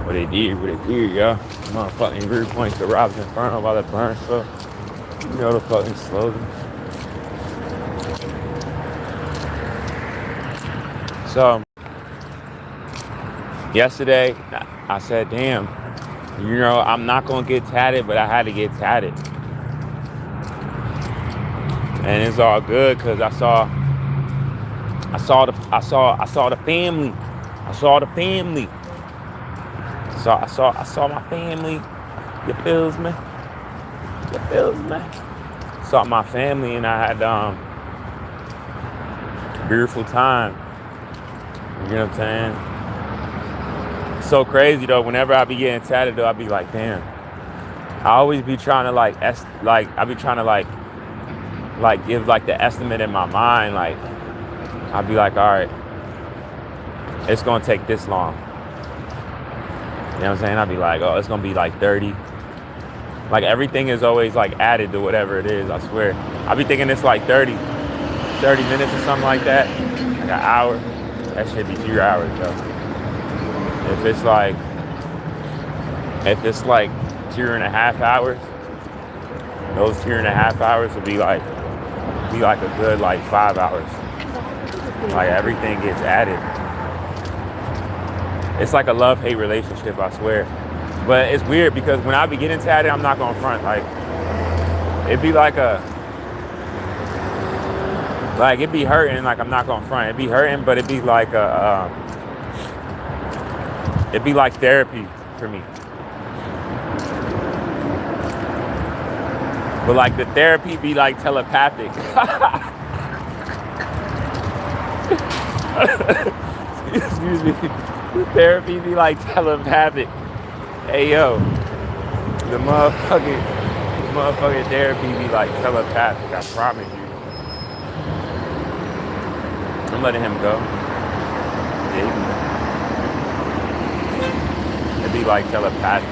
What they did, y'all. Motherfucking rear points to RoBs Inferno while it burns stuff. You know the fucking slogan. So, yesterday, I said, damn, I'm not gonna get tatted, but I had to get tatted. And it's all good because I saw the family. I saw the family. So I saw my family. You feels me? You feels me? Saw my family and I had a beautiful time. You know what I'm saying? It's so crazy though. Whenever I be getting tatted though, I be like, damn. I always be trying to give like the estimate in my mind. Like I'd be like, all right, it's gonna take this long. You know what I'm saying? I'd be like, oh, it's gonna be like 30. Like everything is always like added to whatever it is, I swear. I be thinking it's like 30 minutes or something like that. Like an hour. That should be 2 hours though. If it's like 2.5 hours, those 2.5 hours will be like a good like 5 hours. Like everything gets added. It's like a love-hate relationship, I swear. But it's weird because when I be getting tatted, I'm not gonna front. Like it'd be it'd be hurting. Like I'm not gonna front. It'd be hurting, but it'd be like it'd be like therapy for me. But like the therapy be like telepathic. Excuse me. The therapy be like telepathic. Hey yo, the motherfucking therapy be like telepathic. I promise you. I'm letting him go. Yeah, it'd be like telepathic.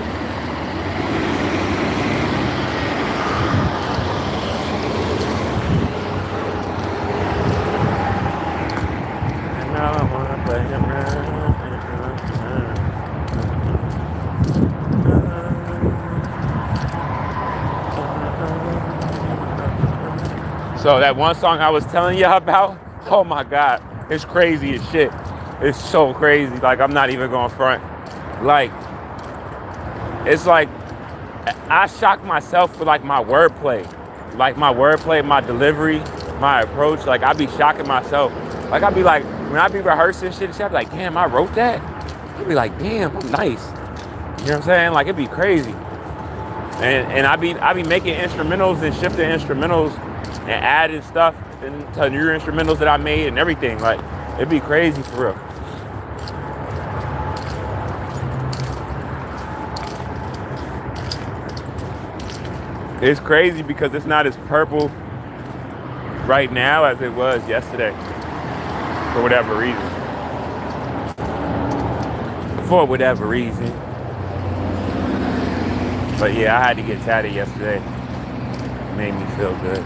And I don't wanna play him around. So that one song I was telling y'all about, oh my God, it's crazy as shit. It's so crazy. Like I'm not even going front. Like it's like I shock myself with like my wordplay, my delivery, my approach. Like I be shocking myself. Like I be like when I be rehearsing shit, I be like, damn, I wrote that. I be like, damn, I'm nice. You know what I'm saying? Like it'd be crazy. And I be making instrumentals and shifting instrumentals and adding stuff into new instrumentals that I made and everything. Like it'd be crazy for real. It's crazy because it's not as purple right now as it was yesterday for whatever reason. But yeah, I had to get tatted yesterday. It made me feel good.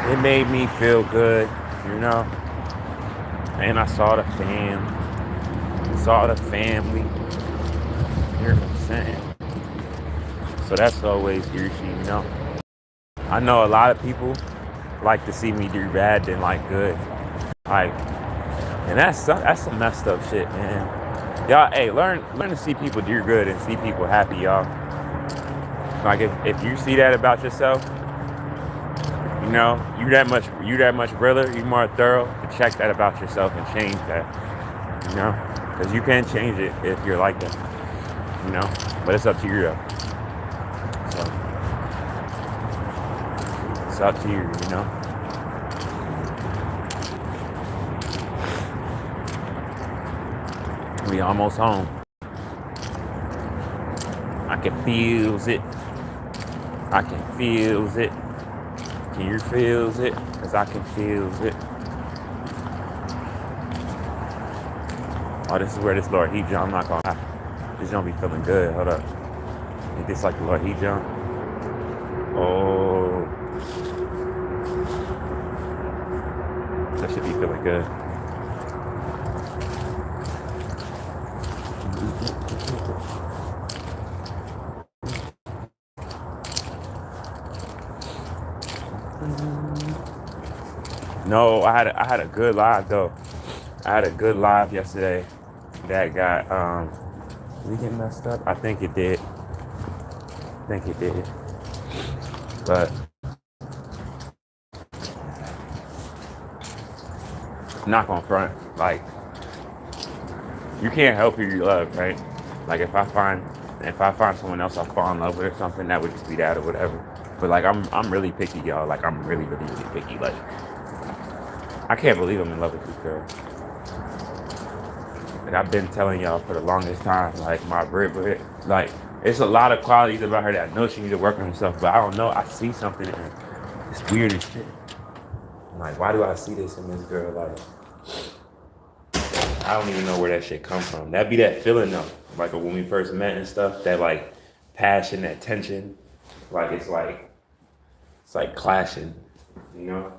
It made me feel good, you know. And I saw the family. You know what I'm saying? So that's always juicy, you know. I know a lot of people like to see me do bad than like good. Like, and that's some messed up shit, man. Y'all, hey, learn to see people do good and see people happy, y'all. Like if you see that about yourself, you know, you that much realer, you more thorough to check that about yourself and change that. You know, because you can change it if you're like that. You know, but it's up to you though. So it's up to you, you know. We almost home. I can feels it. Can you feels it? Cause I can feels it. Oh, this is where this Lord Heat jump. I'm not gonna lie. This don't be feeling good. Hold up. Is this like the Lord Heat jump? Oh. That should be feeling good. No, I had a good live though. I had a good live yesterday that got did it get messed up? I think it did. I think it did. But I'm not gonna front. Like you can't help who you love, right? Like if I find someone else I fall in love with or something, that would just be that or whatever. But like I'm really picky, y'all. Like I'm really, really, really picky. Like I can't believe I'm in love with this girl. Like I've been telling y'all for the longest time, like my rib, like it's a lot of qualities about her that I know she needs to work on herself, but I don't know. I see something in her. It's weird as shit. I'm like, why do I see this in this girl? Like, I don't even know where that shit come from. That'd be that feeling though, like when we first met and stuff. That like passion, that tension, like it's like clashing, you know.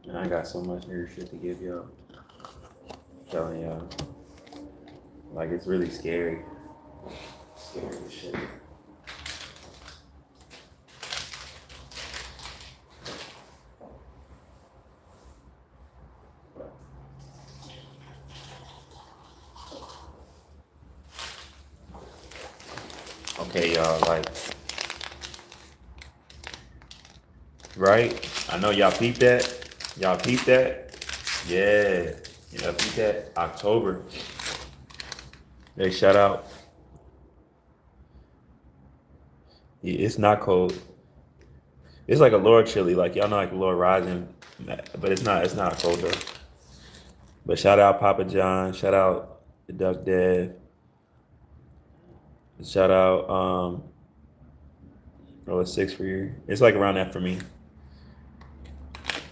And I got so much new shit to give y'all. I'm telling y'all, like it's really scary. Scary as shit. Okay, y'all, like, right? I know y'all peeped that. Y'all peeped that? Yeah. Y'all peeped that? October. Hey, shout out. Yeah, it's not cold. It's like a lower chili, like y'all know, like lower rising, but it's not cold though. But shout out Papa John, shout out the Duck Dad, shout out oh it's 6 for you. It's like around that for me.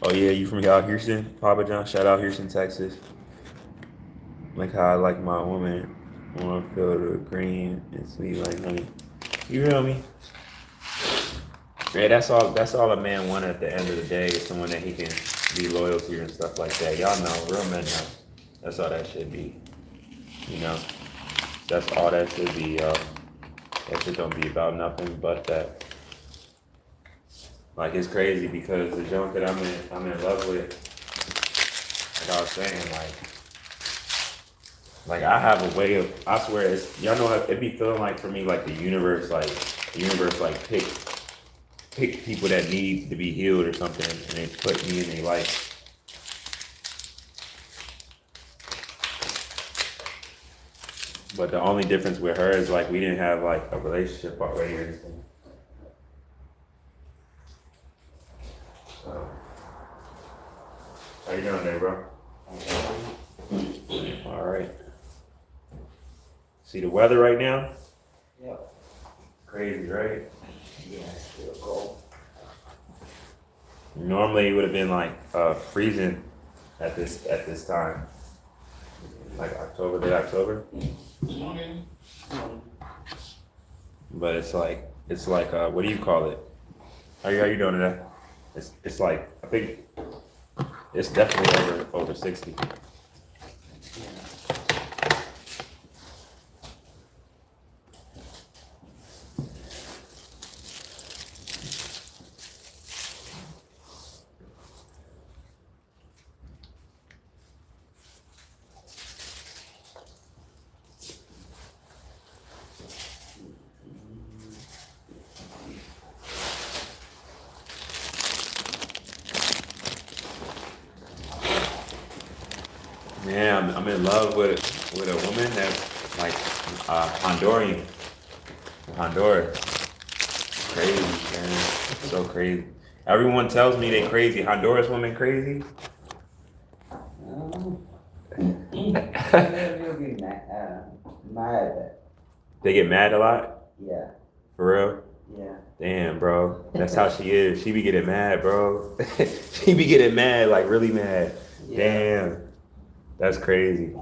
Oh yeah, you from out Houston, Papa John? Shout out Houston, Texas. Like how I like my woman, I want to feel the green and sweet like honey. You feel me? Yeah, that's all a man wants at the end of the day is someone that he can be loyal to and stuff like that. Y'all know, real men know. That's all that should be. You know? That's all that should be, that shit don't be about nothing but that. Like it's crazy because the junk that I'm in love with, like I was saying, like I have a way of, I swear it's, y'all know how it be feeling like for me like the universe like pick people that need to be healed or something and they put me in their life. But the only difference with her is like we didn't have like a relationship already or anything. So, how you doing there, bro? All right. See the weather right now? Yep. Crazy, right? Yeah, it's still cold. Normally it would have been like freezing at this time, like October, late October. But it's like what do you call it? How you doing today? It's like I think It's definitely over 60. Man, I'm in love with a woman that's like Honduran. Honduras. Crazy, man. So crazy. Everyone tells me they crazy. Honduras women crazy. You'll be mad. They get mad a lot. Yeah. For real. Yeah. Damn, bro. That's how she is. She be getting mad, bro. She be getting mad, like really mad. Yeah. Damn. That's crazy.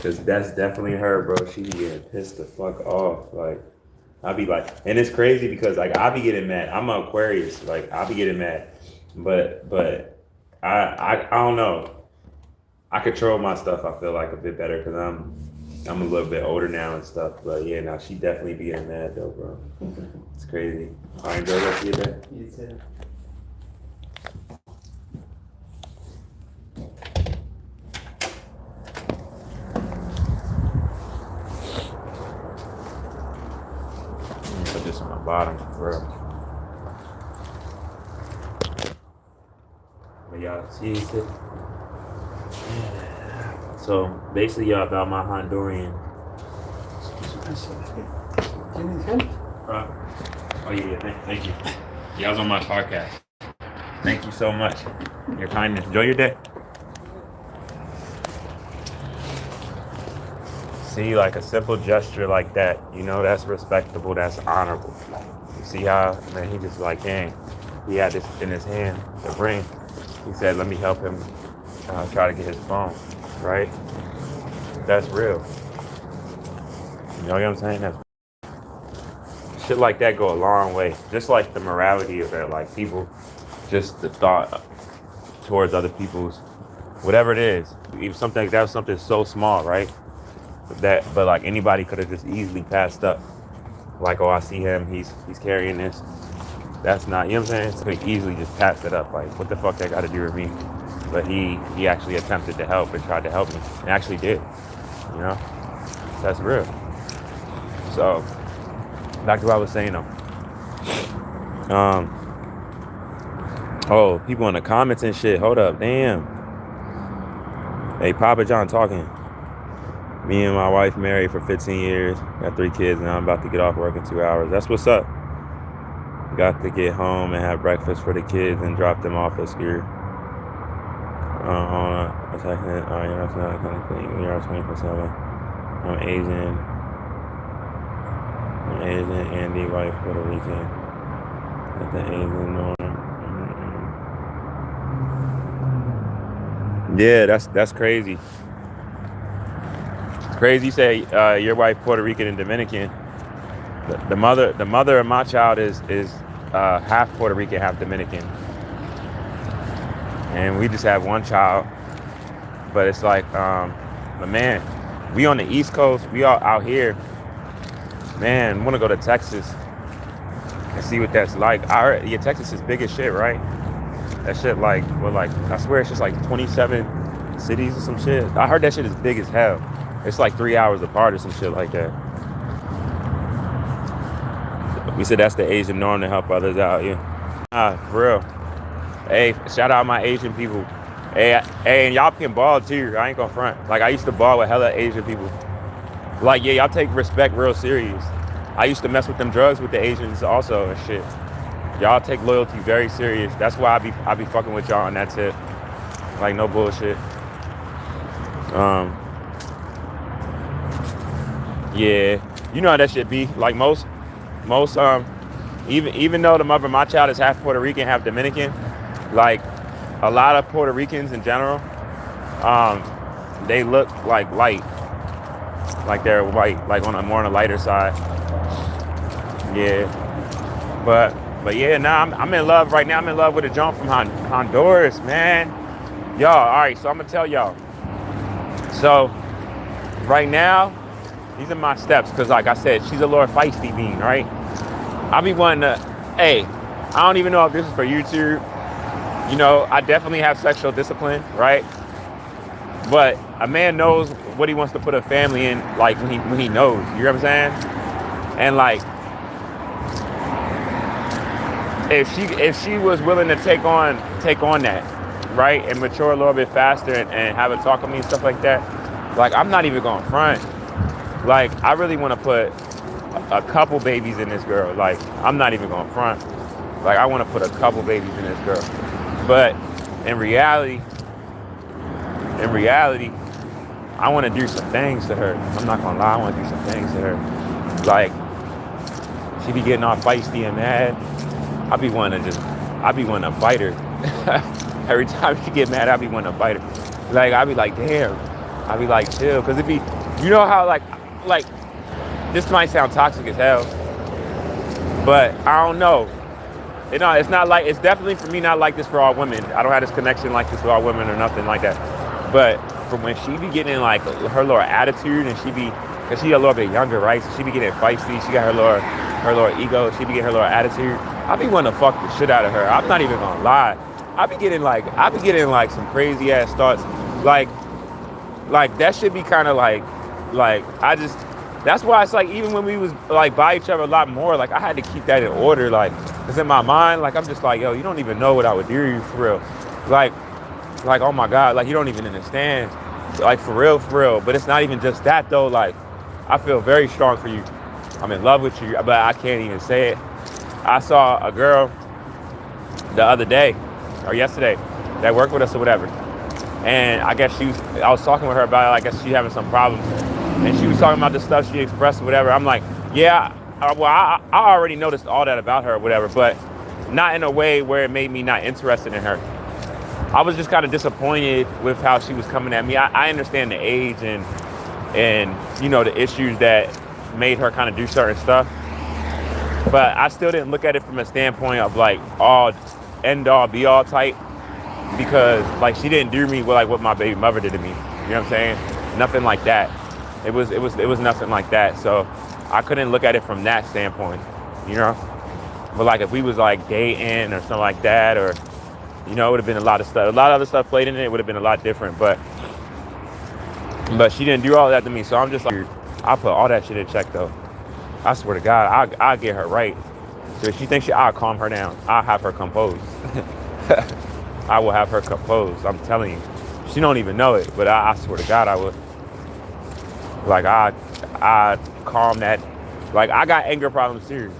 Cause that's definitely her, bro. She be getting pissed the fuck off. Like, I be like, and it's crazy because like I be getting mad. I'm an Aquarius. Like I be getting mad, but I don't know. I control my stuff. I feel like a bit better because I'm a little bit older now and stuff. But yeah, now she definitely be getting mad though, bro. It's crazy. I enjoy the rest of your day. You too. Put this on my bottom, bro. But y'all see it? So basically, y'all about my Honduran. Oh yeah, thank you. Y'all's on my podcast. Thank you so much. Your kindness. Enjoy your day. See, like a simple gesture like that, you know, that's respectable, that's honorable. You see how, man, he just like, dang, he had this in his hand, the ring. He said, let me help him try to get his phone, right? That's real. You know what I'm saying? That's shit like that go a long way. Just like the morality of it, like people, just the thought towards other people's, whatever it is. Even something like that was something so small, right? But like anybody could have just easily passed up. Like, oh, I see him, he's carrying this. That's not, you know what I'm saying? So he easily just passed it up. Like, what the fuck that got to do with me? But he actually attempted to help and tried to help me, and actually did. You know, that's real. So, back to what I was saying though. Oh, people in the comments and shit. Hold up, damn. Hey, Papa John talking. Me and my wife married for 15 years, got 3 kids, and I'm about to get off work in 2 hours. That's what's up. Got to get home and have breakfast for the kids and drop them off at school. You're not kind of thing. You're 24/7. I'm Asian, Andy, wife, Puerto Rican. At the Asian norm. Yeah, that's crazy. Crazy you say your wife Puerto Rican and Dominican. The mother of my child is half Puerto Rican, half Dominican, and we just have one child. But it's like, but man, we on the East Coast, we all out here. Man, want to go to Texas and see what that's like. I heard, yeah, Texas is big as shit, right? That shit like, well, like I swear it's just like 27 cities or some shit. I heard that shit is big as hell. It's like 3 hours apart or some shit like that. We said that's the Asian norm to help others out, yeah. For real. Hey, shout out my Asian people. Hey, and y'all can ball too. I ain't gonna front. Like I used to ball with hella Asian people. Like, yeah, y'all take respect real serious. I used to mess with them drugs with the Asians also and shit. Y'all take loyalty very serious. That's why I be fucking with y'all on that tip. Like no bullshit. Yeah, you know how that shit be. Like most, even though the mother of my child is half Puerto Rican, half Dominican, like a lot of Puerto Ricans in general, they look like light, like they're white, like more on the lighter side. Yeah, but yeah, nah, I'm in love right now. I'm in love with a jump from Honduras, man. Y'all, all right, so I'm gonna tell y'all. So right now, these are my steps, because like I said, she's a little feisty bean, right? I be wanting to, hey, I don't even know if this is for YouTube. You know, I definitely have sexual discipline, right? But a man knows what he wants to put a family in, like when he knows. You know what I'm saying? And like, if she was willing to take on that, right, and mature a little bit faster and have a talk with me and stuff like that, like I'm not even going front. Like I really want to put a couple babies in this girl. Like I'm not even going front. Like I want to put a couple babies in this girl. But in reality, I want to do some things to her. I'm not gonna lie, I want to do some things to her. Like she be getting all feisty and mad. I be wanting to bite her. Every time she get mad, I be wanting to bite her. Like I be like, damn. I be like, chill, cause it be, you know how like this might sound toxic as hell, but I don't know. You know, it's not like, it's definitely for me not like this for all women. I don't have this connection like this with all women or nothing like that. But from when she be getting like her little attitude, and cause she a little bit younger, right? So she be getting feisty. She got her little ego. She be getting her little attitude. I be wanting to fuck the shit out of her. I'm not even gonna lie. I be getting like some crazy ass thoughts. Like that should be kind of like that's why it's like, even when we was like by each other a lot more, like I had to keep that in order. Like, cause in my mind, like I'm just like, yo, you don't even know what I would do to you for real. Like, oh my God, like you don't even understand. Like for real. But it's not even just that though. Like, I feel very strong for you. I'm in love with you, but I can't even say it. I saw a girl the other day or yesterday that worked with us or whatever. And I guess I was talking with her about it. I guess she having some problems. And she was talking about the stuff she expressed or whatever. I'm like, yeah, I already noticed all that about her or whatever, but not in a way where it made me not interested in her. I was just kind of disappointed with how she was coming at me. I understand the age and you know, the issues that made her kind of do certain stuff. But I still didn't look at it from a standpoint of like all end all be all type, because like she didn't do me like what my baby mother did to me. You know what I'm saying? Nothing like that. It was nothing like that. So I couldn't look at it from that standpoint, you know? But like if we was like dating or something like that, or, you know, it would have been a lot of other stuff played in it. It would have been a lot different, but she didn't do all that to me. So I'm just like, I'll put all that shit in check though. I swear to God, I'll get her right. So if she thinks I'll calm her down. I'll have her composed. I will have her composed. I'm telling you. She don't even know it, but I swear to God I would. Like I calm that. Like I got anger problems too.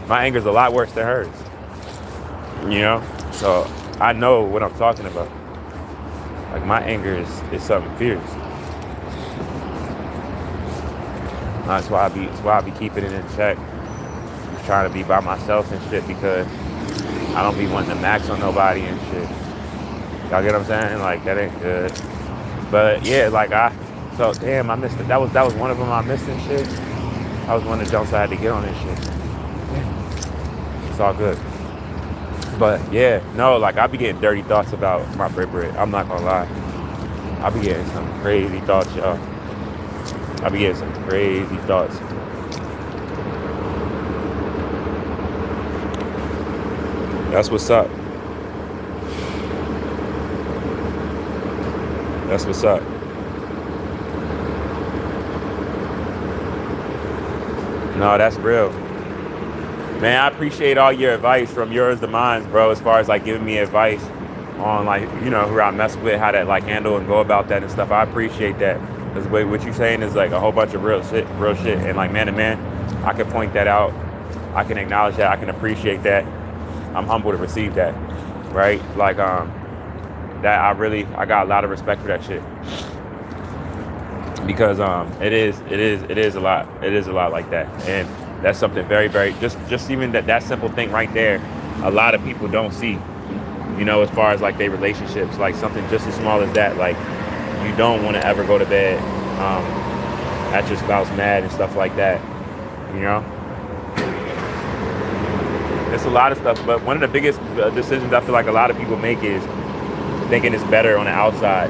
My anger's a lot worse than hers. You know? So I know what I'm talking about. Like my anger is something fierce. That's why I be keeping it in check. Just trying to be by myself and shit, because I don't be wanting to max on nobody and shit. Y'all get what I'm saying? Like that ain't good. But yeah, like so damn, I missed it. That was one of them I missed and shit. That was one of the jumps I had to get on and shit. Damn. It's all good. But yeah, no, like I be getting dirty thoughts about my bread. I'm not gonna lie. I be getting some crazy thoughts, y'all. I be getting some crazy thoughts. That's what's up. That's what's up. No, that's real. Man, I appreciate all your advice, from yours to mine, bro, as far as like giving me advice on like, you know, who I mess with, how to like handle and go about that and stuff. I appreciate that. Because what you're saying is like a whole bunch of real shit. And like man to man, I can point that out. I can acknowledge that. I can appreciate that. I'm humble to receive that. Right? Like, that I got a lot of respect for that shit. Because it is a lot. It is a lot like that. And that's something very, very, just even that simple thing right there, a lot of people don't see, you know, as far as like their relationships, like something just as small as that. Like, you don't want to ever go to bed at your spouse mad and stuff like that, you know? It's a lot of stuff, but one of the biggest decisions I feel like a lot of people make is thinking it's better on the outside.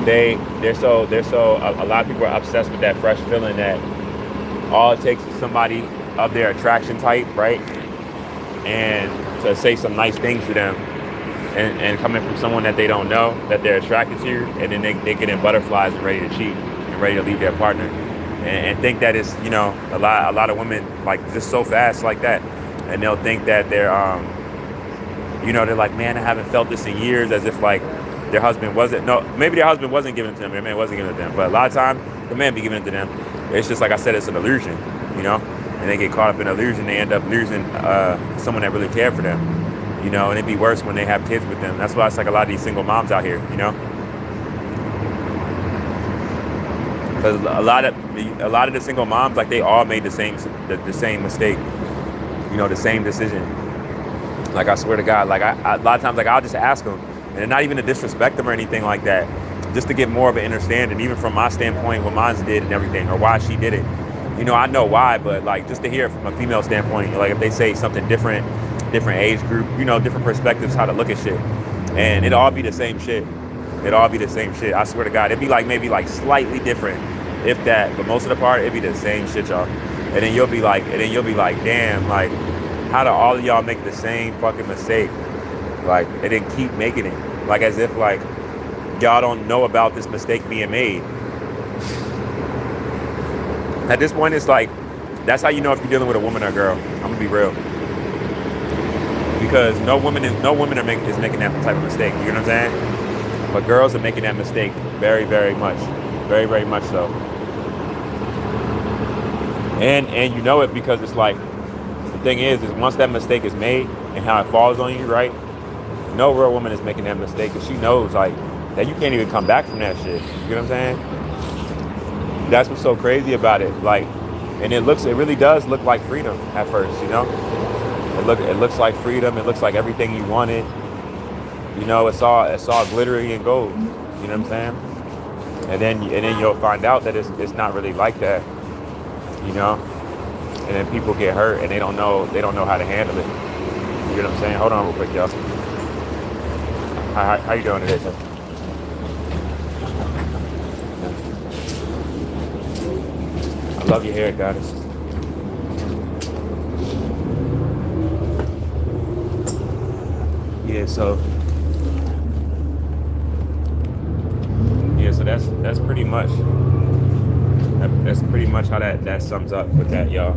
A lot of people are obsessed with that fresh feeling that all it takes is somebody of their attraction type, right? And to say some nice things to them, and coming from someone that they don't know, that they're attracted to, and then they get in butterflies and ready to cheat and ready to leave their partner, and think that it's, you know, a lot of women like just so fast like that, and they'll think that they're you know, they're like, man, I haven't felt this in years, as if like their husband wasn't, no, maybe their husband wasn't giving it to them, their man wasn't giving it to them, but a lot of times the man be giving it to them. It's just like I said, it's an illusion, you know, and they get caught up in an illusion. They end up losing someone that really cared for them, you know, and it'd be worse when they have kids with them. That's why it's like a lot of these single moms out here, you know, because a lot of the single moms, like, they all made the same mistake, you know, the same decision. Like, I swear to God, like I a lot of times, like, I'll just ask them, and not even to disrespect them or anything like that, just to get more of an understanding, even from my standpoint, what mine did and everything, or why she did it. You know, I know why, but like, just to hear it from a female standpoint, like if they say something different age group, you know, different perspectives, how to look at shit, and it'd all be the same shit. It'd all be the same shit. I swear to God, it'd be like maybe like slightly different, if that, but most of the part, it'd be the same shit, y'all. And then you'll be like, damn, like, how do all of y'all make the same fucking mistake? Like, and then keep making it, like as if like y'all don't know about this mistake being made. At this point, it's like, that's how you know if you're dealing with a woman or a girl. I'm gonna be real, because no woman is making that type of mistake. You know what I'm saying? But girls are making that mistake very, very much so. And you know it, because it's like, the thing is once that mistake is made and how it falls on you, right? No real woman is making that mistake, because she knows like that you can't even come back from that shit. You know what I'm saying? That's what's so crazy about it. Like, and it really does look like freedom at first, you know? It looks like freedom. It looks like everything you wanted. You know, it's all glittery and gold. You know what I'm saying? And then you'll find out that it's not really like that. You know? And then people get hurt and they don't know how to handle it. You know what I'm saying? Hold on real quick, y'all. How you doing today, sir? I love your hair, goddess. Yeah, so that's pretty much how that sums up with that, y'all.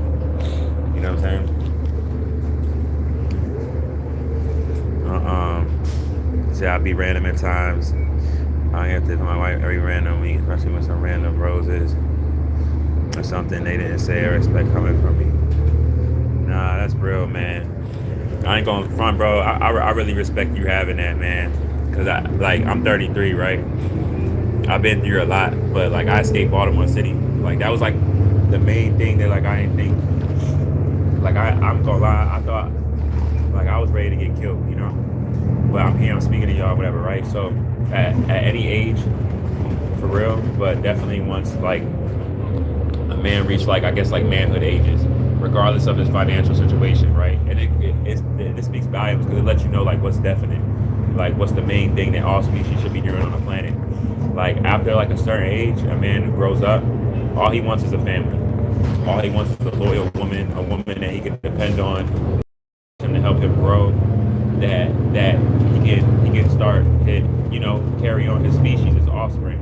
You know what I'm saying? See, I'll be random at times. I have to my wife every random week, especially with some random roses or something they didn't say or expect coming from me. Nah, that's real, man. I ain't going front, bro. I really respect you having that, man. Cause I'm 33, right? I've been through a lot, but like, I escaped Baltimore City. Like, that was like the main thing that like I didn't think. Like, I'm gonna lie, I thought like I was ready to get killed, you know. But I'm here, I'm speaking to y'all, whatever, right? So at any age, for real, but definitely once like a man reached like, I guess, like manhood ages, regardless of his financial situation, right? And it speaks volumes, because it lets you know like what's definite, like what's the main thing that all species should be doing on the planet. Like, after like a certain age, a man who grows up, all he wants is a family. All he wants is a loyal woman, a woman that he can depend on, him to help him grow, that he can start to, you know, carry on his species, his offspring.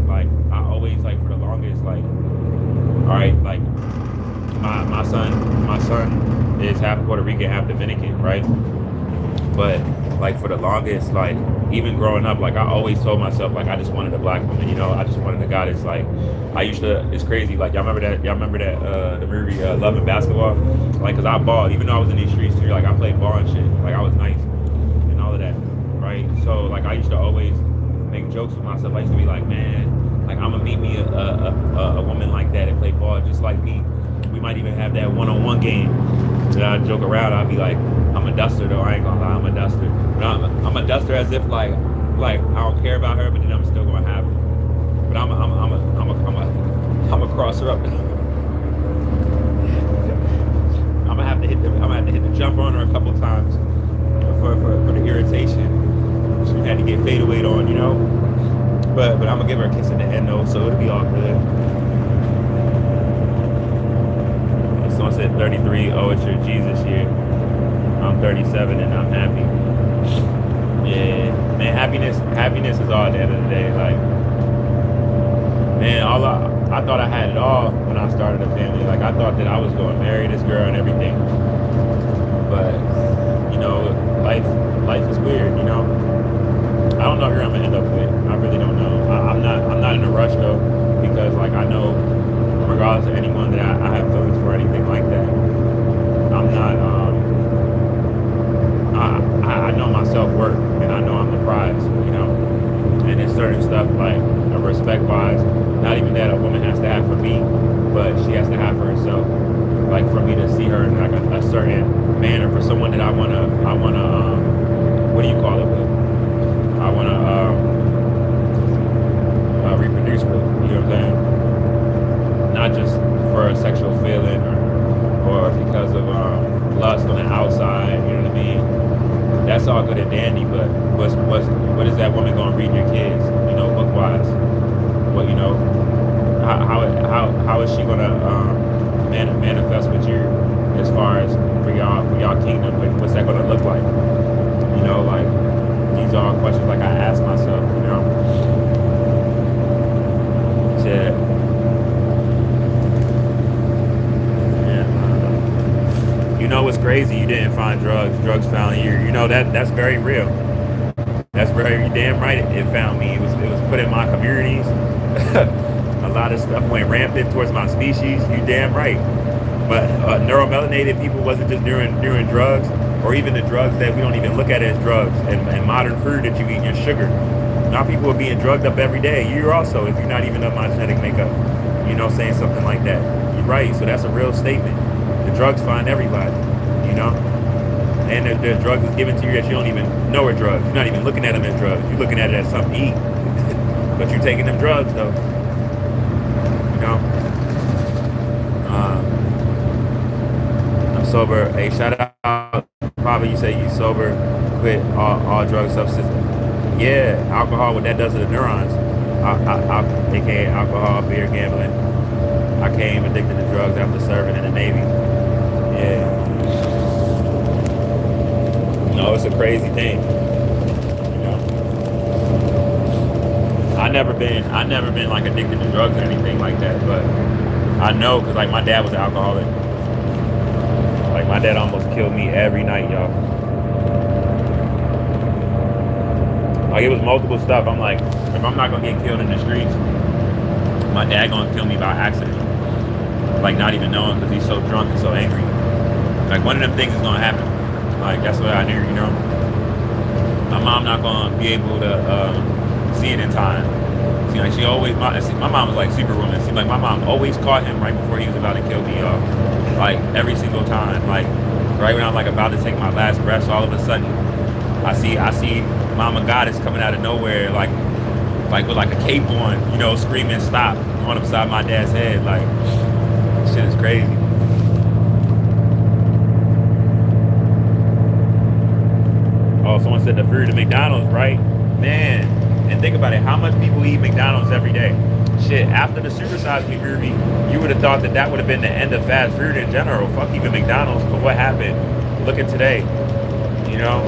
Like, I always, like, for the longest, like, all right, like my son is half Puerto Rican, half Dominican, right? But like, for the longest, like, even growing up, like, I always told myself like I just wanted a black woman, you know. I just wanted a goddess. Like, it's crazy, like, y'all remember that the movie Love and Basketball? Like, cause I balled, even though I was in these streets too, like I played ball and shit, like I was nice and all of that, right? So like, I used to always make jokes with myself. I used to be like, man, like, I'm gonna meet me a woman like that and play ball just like me. We might even have that one-on-one game. And I'd joke around, I'd be like, I'm a duster though, I ain't gonna lie, I'm a duster. But I'm a duster as if like I don't care about her, but then I'm still gonna have her. But I'm a cross her up. I'm gonna have to hit the jump on her a couple times for the irritation. She had to get fadeaway on, you know. But I'm gonna give her a kiss at the end though, so it'll be all good. Someone said 33. Oh, it's your Jesus year. I'm 37 and I'm happy. Yeah, man, happiness is all at the end of the day. Like, man, I thought I had it all when I started a family. Like, I thought that I was going to marry this girl and everything. But, you know, life is weird, you know. I don't know who I'm gonna end up with. I really don't know. I'm not in a rush though, because like I know, regardless of anyone that I have feelings for or anything like that. I'm not. I know my self-worth and I know I'm the prize, you know. And it's certain stuff like respect-wise, not even that a woman has to have for me, but she has to have for herself. Like for me to see her in like a certain manner, for someone that I wanna, what do you call it? I wanna reproduce with, you know what I'm saying? Not just for a sexual feeling or because of lust on the outside, you know what I mean? That's all good and dandy, but what is that woman gonna read your kids? You know, book wise. What you know? How is she gonna manifest with you as far as for y'all kingdom? What's that gonna look like? You know, like these are all questions like I ask myself. You know, yeah. You know what's crazy? You didn't find drugs. Drugs found you. You know that's very real. That's very damn right. It found me. It was put in my communities. A lot of stuff went rampant towards my species. You damn right. But neuromelanated people wasn't just doing drugs, or even the drugs that we don't even look at as drugs, and modern food that you eat, your sugar. Now people are being drugged up every day. You're also, if you're not even of my genetic makeup, you know, saying something like that. You're right. So that's a real statement. The drugs find everybody, you know? And there's drugs that's given to you that you don't even know are drugs. You're not even looking at them as drugs. You're looking at it as something to eat. But you're taking them drugs, though. You know? I'm sober. Hey, shout out. Probably you say you sober, quit all drug substances. Yeah, alcohol, what that does to the neurons. AKA alcohol, beer, gambling. I became addicted to drugs after serving in the Navy. Yeah. No, it's a crazy thing. You know. I never been like addicted to drugs or anything like that, but I know because like my dad was an alcoholic. Like my dad almost killed me every night, y'all. Like it was multiple stuff. I'm like, if I'm not gonna get killed in the streets, my dad gonna kill me by accident. Like not even knowing because he's so drunk and so angry. Like one of them things is gonna happen. Like that's what I knew, you know. My mom not gonna be able to see it in time. See, like she always, my mom was like Superwoman. Seemed like my mom always caught him right before he was about to kill me, y'all. Like every single time. Like right when I'm like about to take my last breath, so all of a sudden I see Mama Goddess coming out of nowhere, like with like a cape on, you know, screaming stop on upside my dad's head. Like shit is crazy. Oh, someone said the food at McDonald's, right? Man, and think about it. How much people eat McDonald's every day? Shit, after the Super Size Me movie, you would have thought that would have been the end of fast food in general. Fuck even McDonald's. But what happened? Look at today. You know,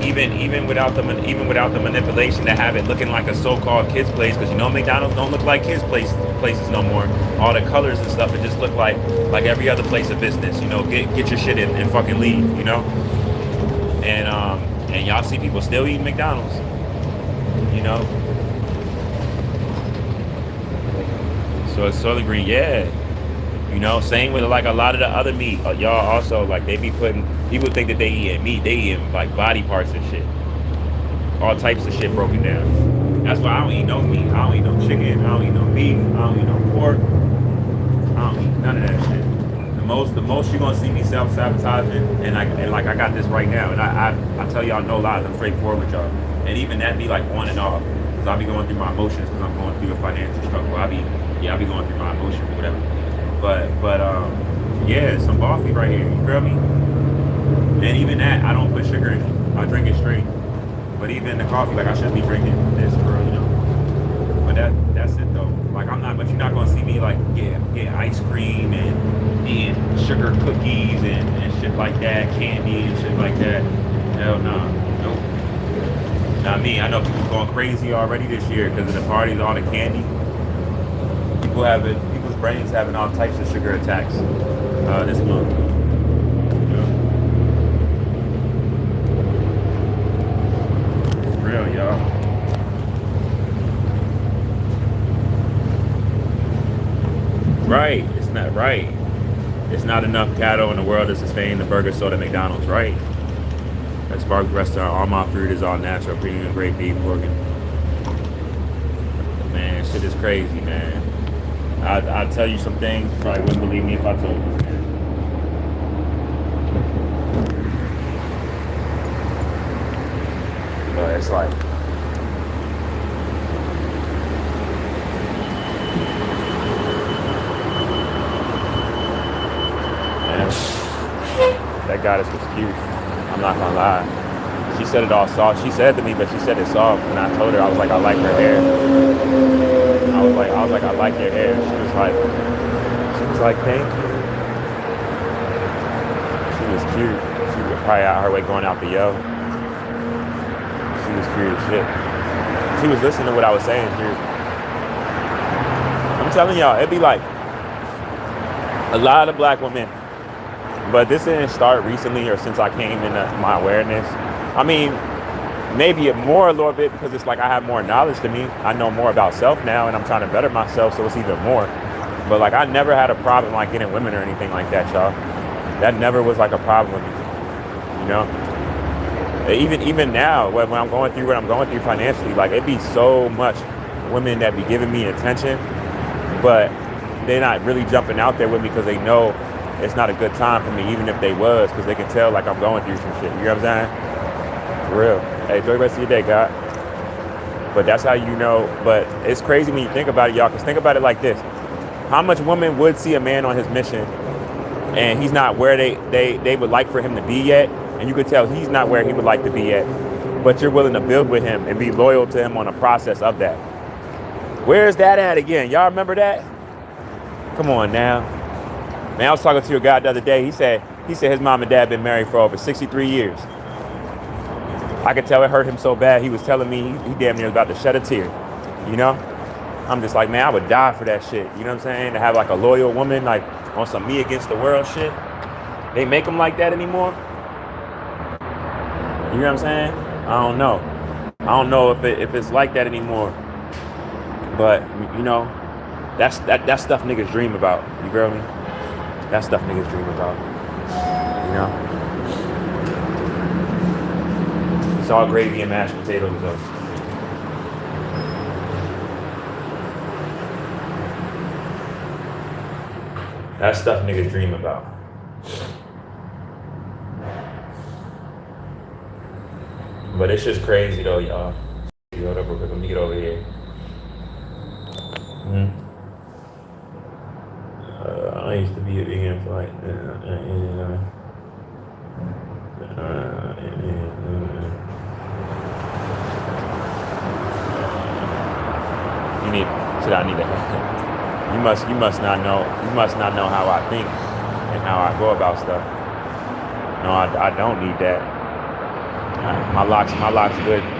even without the manipulation to have it looking like a so-called kids place, because you know McDonald's don't look like kids places no more. All the colors and stuff, it just look like every other place of business. You know, get your shit in and fucking leave. You know. And y'all see people still eating McDonald's, you know. So it's Soylent Green, yeah. You know, same with like a lot of the other meat. Y'all also like they be putting people think that they eating meat, they eating like body parts and shit, all types of shit broken down. That's why I don't eat no meat. I don't eat no chicken. I don't eat no beef. I don't eat no pork. I don't eat none of that shit. The most you're gonna see me self-sabotaging, and I got this right now, and I tell y'all no lies, I'm straightforward with y'all, and even that be like on and off, because I'll be going through my emotions because I'm going through a financial struggle. I'll be going through my emotions or whatever, but yeah, some coffee right here, you feel me? And even that, I don't put sugar in it. I drink it straight. But even the coffee, like I shouldn't be drinking this for real, you know. But that's it though. Like I'm not, but you're not gonna see me like get ice cream and sugar cookies and shit like that, candy and shit like that. Hell no, nope. Not me. I know people going crazy already this year because of the parties, all the candy. People's brains having all types of sugar attacks this month. It's real, y'all. Right. It's not right. It's not enough cattle in the world to sustain the burger, soda, McDonald's, right? That Spark restaurant, all my food is all natural, premium grade beef, organ. Man, shit is crazy, man. I'll tell you some things, you probably wouldn't believe me if I told you. But it's like, man, that goddess was cute. I'm not gonna lie. She said it all soft. She said to me, but she said it soft. And I told her, I was like, I like her hair. I was like, I like your hair. She was like, thank you. She was cute. She was probably out her way going out to yell. She was cute as shit. She was listening to what I was saying here. I'm telling y'all, it'd be like a lot of black women, but this didn't start recently or since I came into my awareness. I mean, maybe more a little bit because it's like I have more knowledge to me. I know more about self now and I'm trying to better myself, so it's even more. But like I never had a problem like getting women or anything like that, y'all. That never was like a problem with me, you know? Even now, when I'm going through what I'm going through financially, like it'd be so much women that be giving me attention, but they're not really jumping out there with me because they know it's not a good time for me, even if they was, because they can tell like I'm going through some shit. You know what I'm saying? For real. Hey, enjoy the rest of your day, God. But that's how you know. But it's crazy when you think about it, y'all, because think about it like this. How much women would see a man on his mission and he's not where they would like for him to be yet, and you could tell he's not where he would like to be yet, but you're willing to build with him and be loyal to him on the process of that. Where's that at again? Y'all remember that? Come on now. Man, I was talking to a guy the other day. He said his mom and dad been married for over 63 years. I could tell it hurt him so bad. He was telling me he damn near was about to shed a tear. You know? I'm just like, man, I would die for that shit. You know what I'm saying? To have like a loyal woman, like on some me against the world shit. They make them like that anymore? You know what I'm saying? I don't know. I don't know if it's like that anymore. But, you know, that stuff niggas dream about. You feel me? That stuff niggas dream about. You know? It's all gravy and mashed potatoes though. That stuff niggas dream about. But it's just crazy though, y'all. Hold up real quick, let me get over here. I used to be a vegan for like, you need, shit, I need to. You must not know how I think and how I go about stuff. No, I don't need that. My locks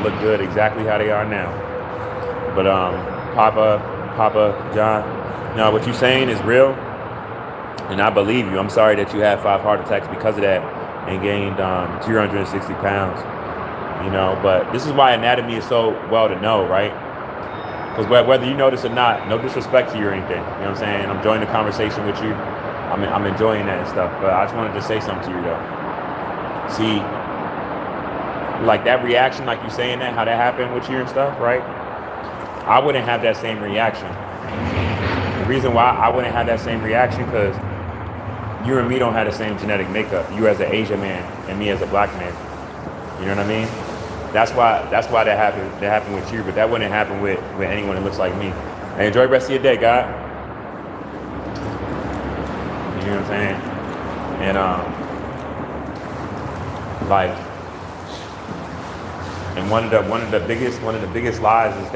look good exactly how they are now. But Papa John, no, what you saying is real, and I believe you. I'm sorry that you had 5 heart attacks because of that and gained 260 pounds. You know, but this is why anatomy is so well to know, right? Because whether you know this or not, no disrespect to you or anything. You know what I'm saying? I'm enjoying the conversation with you. I'm enjoying that and stuff. But I just wanted to say something to you though. See, like that reaction, like you saying that, how that happened with you and stuff, right? I wouldn't have that same reaction. The reason why I wouldn't have that same reaction, because you and me don't have the same genetic makeup. You as an Asian man and me as a black man. You know what I mean? That's why that happened. That happened with you, but that wouldn't happen with anyone that looks like me. And enjoy the rest of your day, God. You know what I'm saying? And like, And one of the biggest lies is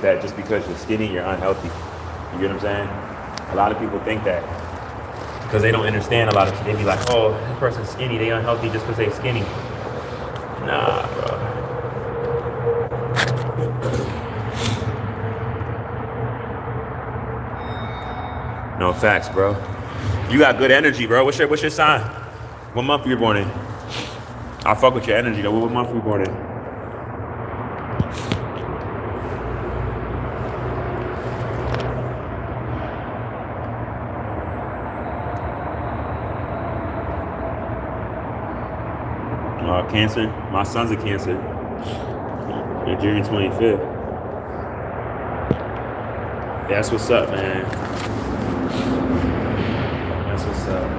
that just because you're skinny, you're unhealthy. You get what I'm saying? A lot of people think that because they don't understand a lot of shit. They be like, oh, this person's skinny, they unhealthy just because they skinny. Nah, bro. No facts, bro. You got good energy, bro. What's your sign? What month were you born in? I fuck with your energy though. What month were you born in? Cancer. My son's a Cancer. Yeah, June 25th. That's what's up, man. That's what's up.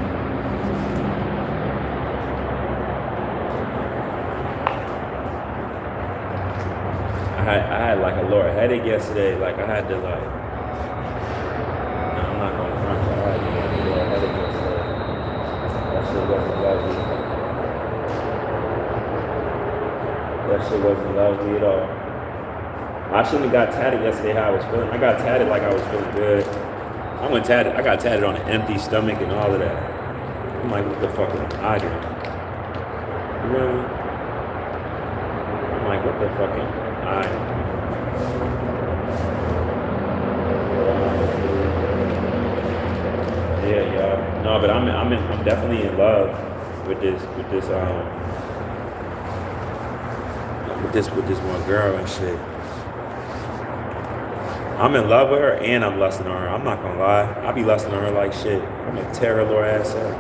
I had like a lower headache yesterday. Like I had to like. No, I'm not going front. I had a lower headache yesterday. That shit wasn't lovely. That shit wasn't lovely at all. I shouldn't have got tatted yesterday how I was feeling. I got tatted like I was feeling good. I got tatted on an empty stomach and all of that. I'm like, what the fuck am I doing? You know what I mean? I'm like, what the fuck am I doing? Yeah, y'all. No, but I'm definitely in love with this one girl and shit. I'm in love with her and I'm lusting on her. I'm not gonna lie. I be lusting on her like shit. I'm gonna tear her little ass up.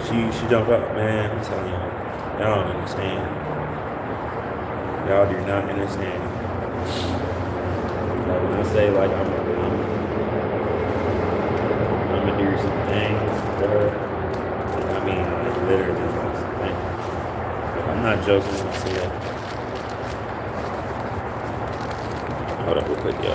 She jump up, man. I'm telling y'all. Y'all don't understand. Y'all do not understand. Like when I say like I'm gonna do some things for her. I mean like literally like some things. I'm not joking when I say that. Hold up real quick, yo.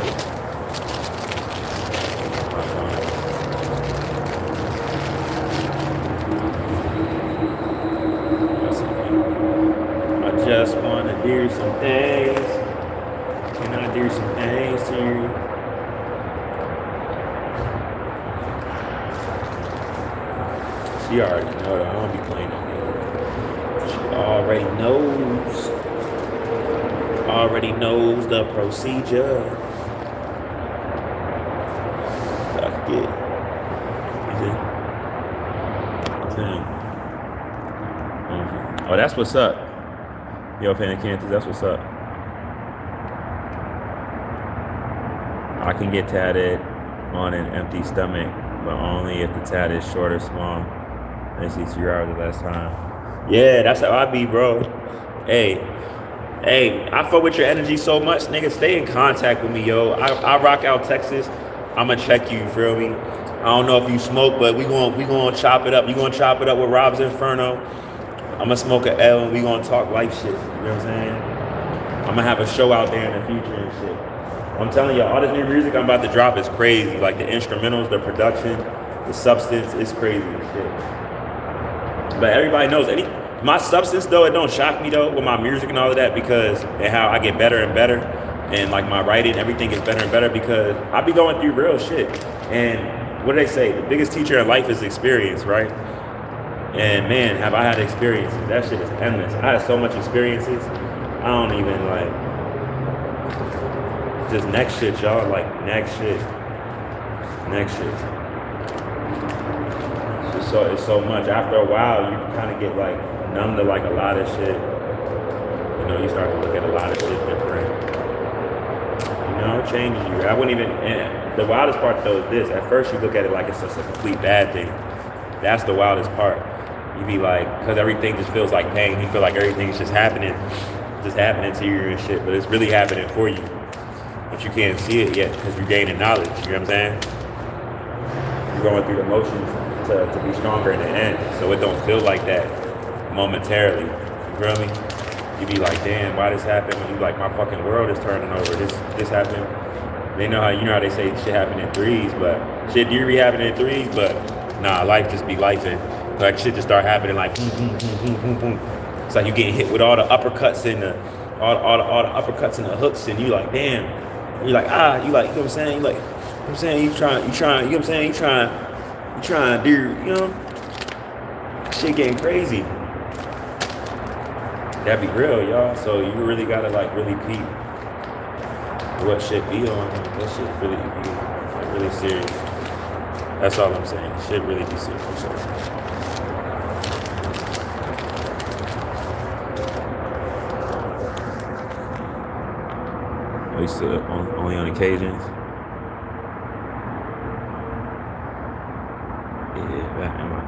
I just want to do some things. Can I do some things to you? She already know that I don't be playing that game. She already knows. Already knows the procedure. I forget. Oh, that's what's up. Yo, fan of Kansas, that's what's up. I can get tatted on an empty stomach, but only if the tat is short or small. I see 2 hours the last time. Yeah, that's how I be, bro. Hey, I fuck with your energy so much, nigga. Stay in contact with me, yo. I rock out Texas. I'ma check you feel me? I don't know if you smoke, but we gonna chop it up. You gonna chop it up with RoBs Inferno. I'ma smoke a L and we gonna talk life shit. You know what I'm saying? I'ma have a show out there in the future and shit. I'm telling y'all, all this new music I'm about to drop is crazy. Like the instrumentals, the production, the substance, it's crazy and shit. But everybody knows my substance though, it don't shock me though with my music and all of that because and how I get better and better and like my writing, everything gets better and better because I be going through real shit. And what do they say? The biggest teacher in life is experience, right? And man, have I had experiences. That shit is endless. I had so much experiences. I don't even like just next shit, y'all. Like next shit. It's so much. After a while, you kind of get like numb to like a lot of shit. You know, you start to look at a lot of shit different. You know, it changes you. I wouldn't even. And the wildest part though is this. At first, you look at it like it's just a complete bad thing. That's the wildest part. You be like, because everything just feels like pain. You feel like everything's just happening to you and shit. But it's really happening for you. But you can't see it yet because you're gaining knowledge. You know what I'm saying? You're going through the motions to be stronger in the end. So it don't feel like that momentarily. You feel me? You be like, damn, why this happened? When you like, my fucking world is turning over. This happened. You know how they say shit happen in threes, but shit do be happening in threes, but nah, life just be lifing. Like shit just start happening like boom, boom, boom, boom, boom, boom. It's like you getting hit with all the uppercuts and all the uppercuts and the hooks, and you like, damn. And you're like, you like, you know what I'm saying? You like, you know what I'm saying? You trying, you know what I'm saying? You trying to do, you know? Shit getting crazy. That be real, y'all. So you really gotta like really peep what shit be on. That shit really be like really serious. That's all I'm saying. Shit really be serious. So. I used to only on occasions. Yeah, that am I.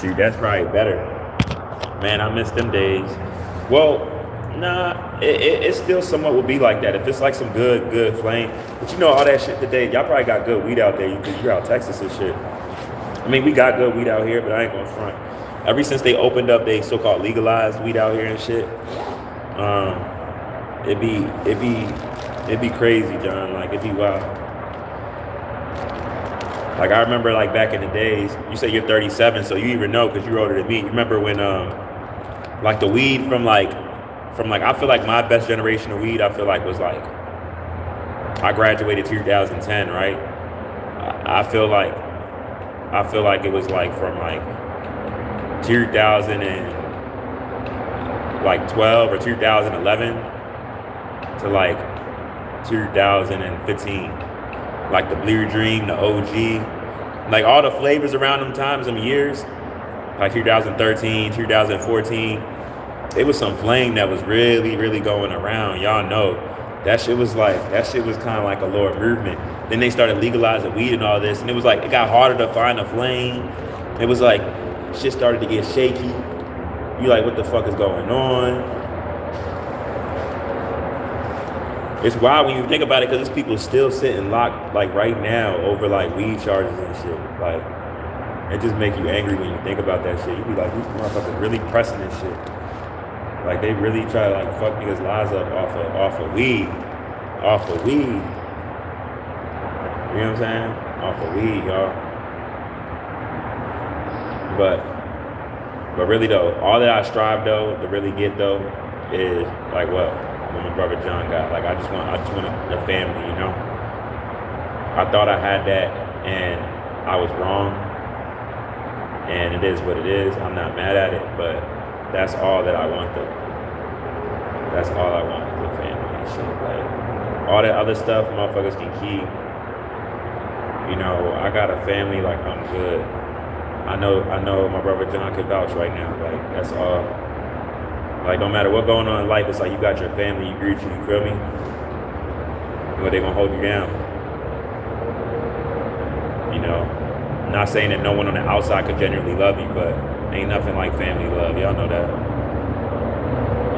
Shoot, that's probably better. Man, I miss them days. Well, nah, it still somewhat will be like that. If it's like some good flame. But you know all that shit today, y'all probably got good weed out there because you're out Texas and shit. I mean, we got good weed out here, but I ain't gonna front. Ever since they opened up, they so-called legalized weed out here and shit. It be crazy, John. Like it be wild. Like I remember, like back in the days. You say you're 37, so you even know because you're older than me. You remember when, like the weed from like I feel like my best generation of weed. I feel like was like I graduated 2010, right? I feel like it was like from like 2012 or 2011 to like 2015. Like the Blue Dream, the OG, like all the flavors around them times, them years, like 2013, 2014, it was some flame that was really, really going around. Y'all know that shit was kind of like a lower movement. Then they started legalizing weed and all this, and it was like it got harder to find a flame. It was like shit started to get shaky. You like, what the fuck is going on? It's wild when you think about it because there's people still sitting locked like right now over like weed charges and shit. Like it just make you angry when you think about that shit. You be like, these motherfuckers really pressing this shit. Like they really try to like fuck niggas' lives up off of weed. Off of weed. You know what I'm saying? Off of weed, y'all. But really though, all that I strive though to really get though is like what my brother John got. Like I just want a family, you know. I thought I had that and I was wrong. And it is what it is. I'm not mad at it, but that's all that I want though. That's all I want is a family and shit. Like all that other stuff motherfuckers can keep. You know, I got a family, like I'm good. I know my brother John can vouch right now. Like that's all. Like no matter what going on in life, it's like you got your family, you greet you feel me? But they gonna hold you down. You know, I'm not saying that no one on the outside could genuinely love you, but ain't nothing like family love. Y'all know that.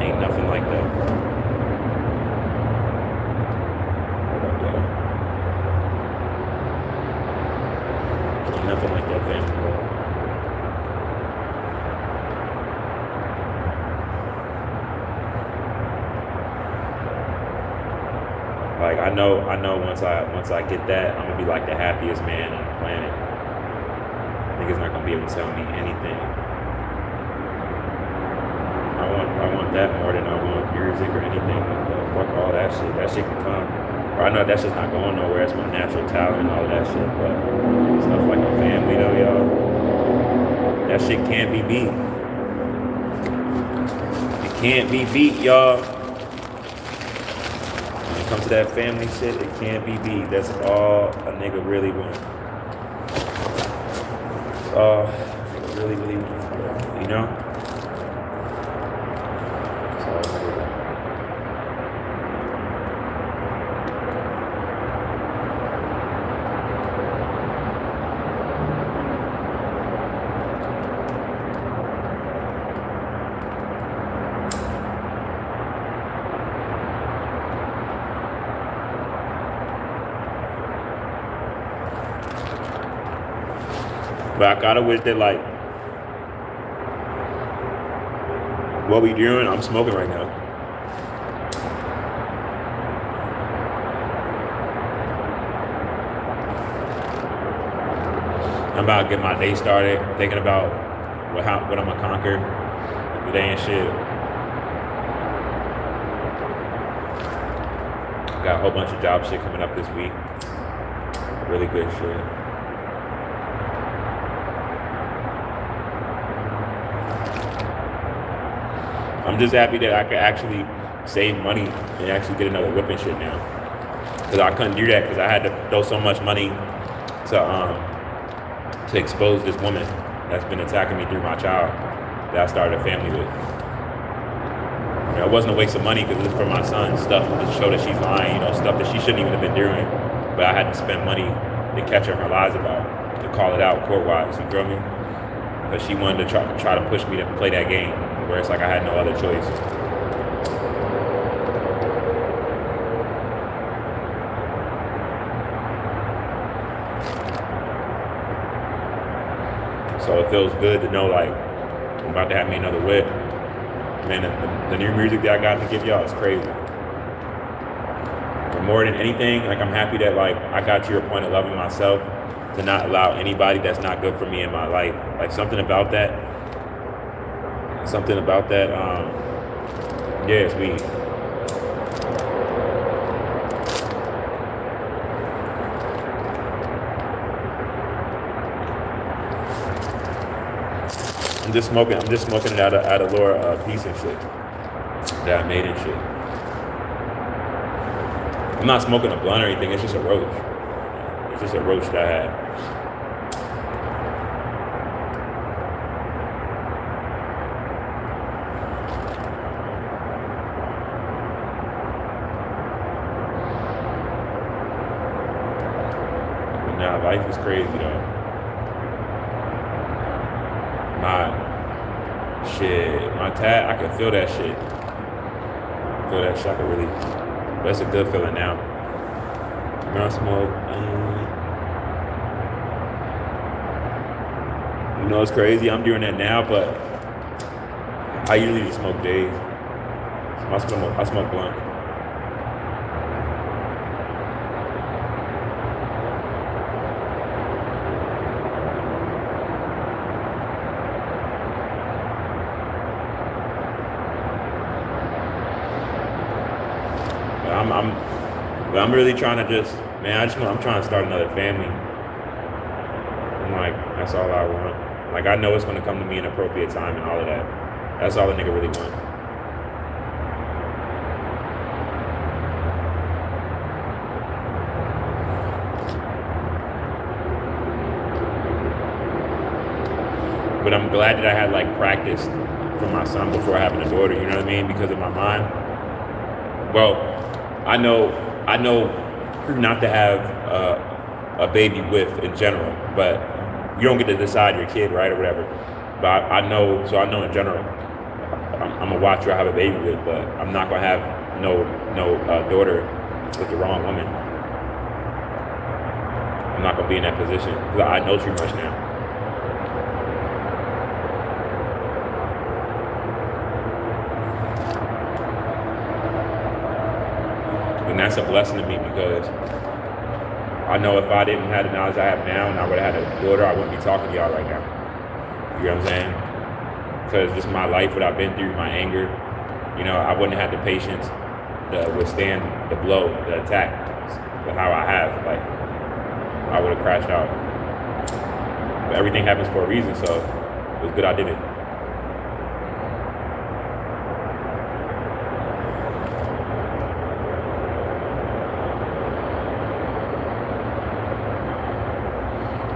Ain't nothing like that. Ain't nothing like that family love. Like I know once I get that, I'm gonna be like the happiest man on the planet. Niggas not gonna be able to tell me anything. I want that more than I want music or anything like that. Fuck all that shit. That shit can come. Or I know that shit's not going nowhere. It's my natural talent and all of that shit. But stuff like a family though, y'all. That shit can't be beat. It can't be beat, y'all. Comes to that family shit, it can't be beat. That's all a nigga really wants. That's all a nigga really wants, you know? That's all a nigga wants. But I gotta wish that like what we doing, I'm smoking right now. about to get my day started, thinking about what I'm gonna conquer today and shit. Got a whole bunch of job shit coming up this week. Really good shit. I'm just happy that I could actually save money and actually get another whip and shit now. Because I couldn't do that because I had to throw so much money to expose this woman that's been attacking me through my child that I started a family with. You know, it wasn't a waste of money because it was for my son, stuff to show that she's lying, you know, stuff that she shouldn't even have been doing. But I had to spend money to catch her in her lies about, to call it out court-wise, you feel me? Because she wanted to try to push me to play that game, where it's like I had no other choice. So it feels good to know, like, I'm about to have me another whip. Man, the new music that I got to give y'all is crazy. But more than anything, like, I'm happy that, like, I got to your point of loving myself, to not allow anybody that's not good for me in my life. Like, something about that, yeah, it's weed. I'm just smoking it out of Laura piece and shit that I made and shit. I'm not smoking a blunt or anything. It's just a roach. It's just a roach that I had. But nah, life is crazy though. My tat, I can feel that shit. I can really, but it's a good feeling now. When I smoke, you know, it's crazy. I'm doing that now, but I usually just smoke days. I smoke blunt. But I'm really trying to just, man, I'm trying to start another family. I'm like, that's all I want. Like, I know it's going to come to me in appropriate time and all of that. That's all the nigga really want. But I'm glad that I had, like, practice for my son before having a daughter, you know what I mean? Because in my mind, well, I know who not to have a baby with in general, but you don't get to decide your kid, right, or whatever. But I know in general, I'm gonna watch who I have a baby with, but I'm not gonna have no daughter with the wrong woman. I'm not gonna be in that position because I know too much now. And that's a blessing to me because I know if I didn't have the knowledge I have now and I would have had a daughter, I wouldn't be talking to y'all right now. You know what I'm saying? Because just my life, what I've been through, my anger, you know, I wouldn't have had the patience to withstand the blow, the attack, how I have. Like, I would have crashed out. But everything happens for a reason, so it was good I did it.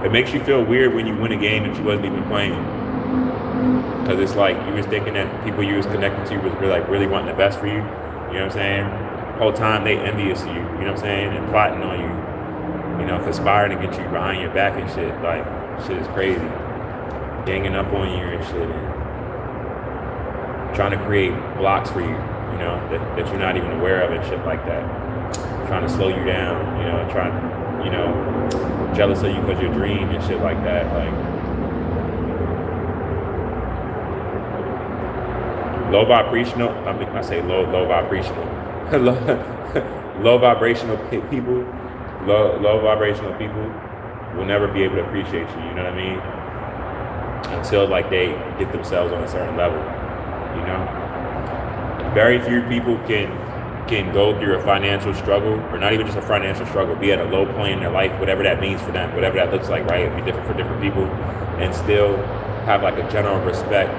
It makes you feel weird when you win a game that you wasn't even playing. Because it's like you was thinking that people you was connected to was really wanting the best for you. You know what I'm saying? The whole time they envious of you, you know what I'm saying? And plotting on you. You know, conspiring against you behind your back and shit. Like, shit is crazy. Ganging up on you and shit. And trying to create blocks for you, you know, that you're not even aware of and shit like that. Trying to slow you down, you know, jealous of you because you dream and shit like that. Like, low vibrational, I say low vibrational. low vibrational people will never be able to appreciate you. You know what I mean? Until like they get themselves on a certain level. You know, very few people can go through a financial struggle, or not even just a financial struggle, be at a low point in their life, whatever that means for them, whatever that looks like, right? It'll be different for different people, and still have like a general respect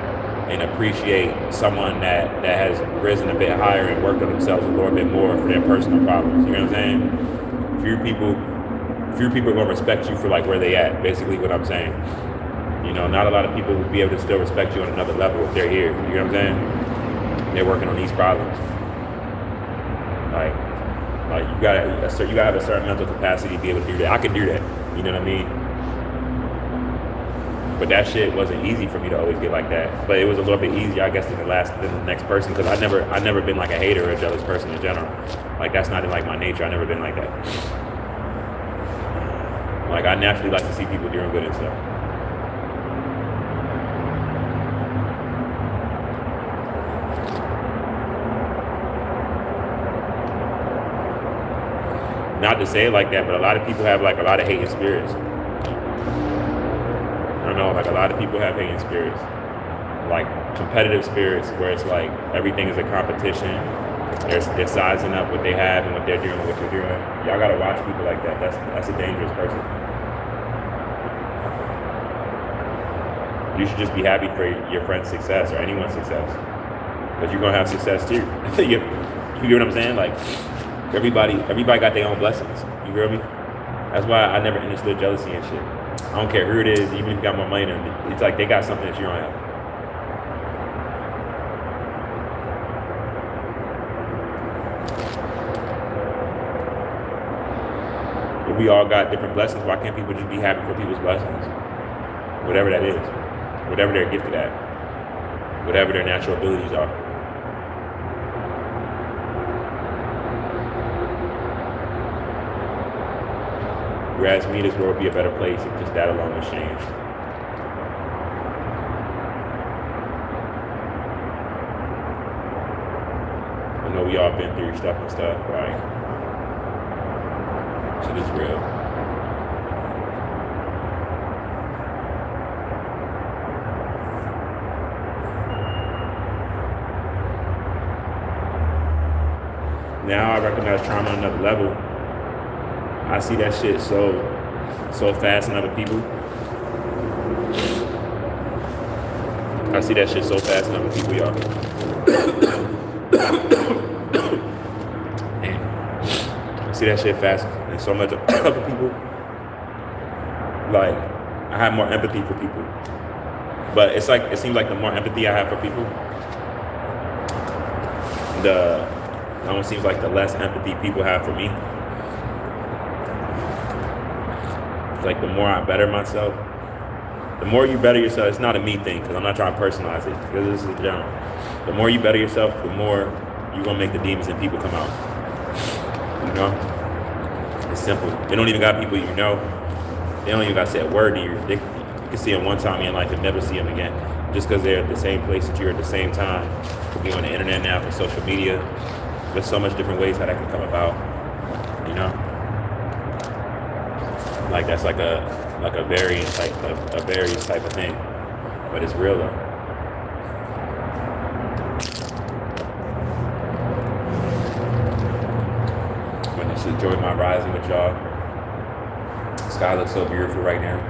and appreciate someone that has risen a bit higher and worked on themselves a little bit more for their personal problems. You know what I'm saying? Few people are gonna respect you for like where they at, basically what I'm saying. You know, not a lot of people will be able to still respect you on another level if they're here. You know what I'm saying? They're working on these problems. Like you gotta have a certain mental capacity to be able to do that. I can do that. You know what I mean? But that shit wasn't easy for me to always get like that. But it was a little bit easier, I guess, than the next person, because I never been like a hater or a jealous person in general. Like that's not in like my nature. I never been like that. Like I naturally like to see people doing good and stuff. Not to say it like that, but a lot of people have like a lot of hating spirits. I don't know, like a lot of people have hating spirits. Like competitive spirits where it's like everything is a competition. They're sizing up what they have and what they're doing and what they're doing. Y'all gotta watch people like that. That's a dangerous person. You should just be happy for your friend's success or anyone's success. Because you're gonna have success too. You get what I'm saying? Like Everybody got their own blessings. You feel me? That's why I never understood jealousy and shit. I don't care who it is, even if you got more money than them. It's like they got something that you don't have. If we all got different blessings, why can't people just be happy for people's blessings? Whatever that is. Whatever they're gifted at. Whatever their natural abilities are. Whereas me, this world would be a better place if just that alone was changed. I know we all been through stuff and stuff, right? Shit is real. Now I recognize trauma on another level. I see that shit so fast in other people. I see that shit so fast in other people, y'all. Man. I see that shit fast in so much other people. Like, I have more empathy for people. But it's like, it seems like the more empathy I have for people, it almost seems like the less empathy people have for me. Like the more I better myself, the more you better yourself. It's not a me thing, because I'm not trying to personalize it, because this is general. The more you better yourself, the more you're gonna make the demons in people come out. You know, it's simple. They don't even got people you know. They don't even got to say a word to you. You can see them one time in your life and never see them again, just because they're at the same place that you're at the same time. Could be on the internet now, for social media. There's so much different ways how that can come about. You know. Like that's like a variant type of thing, but it's real though. I'm gonna just enjoy my rising with y'all. The sky looks so beautiful right now.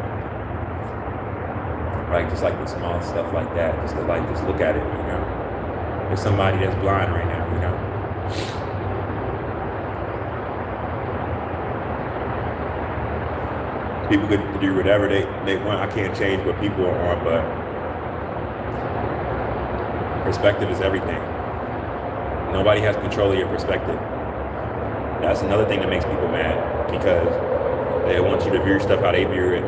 Right, just like the small stuff like that, just to like just look at it, you know. There's somebody that's blind right now, you know. People could do whatever they want. I can't change what people are on, but perspective is everything. Nobody has control of your perspective. That's another thing that makes people mad, because they want you to view stuff how they view it,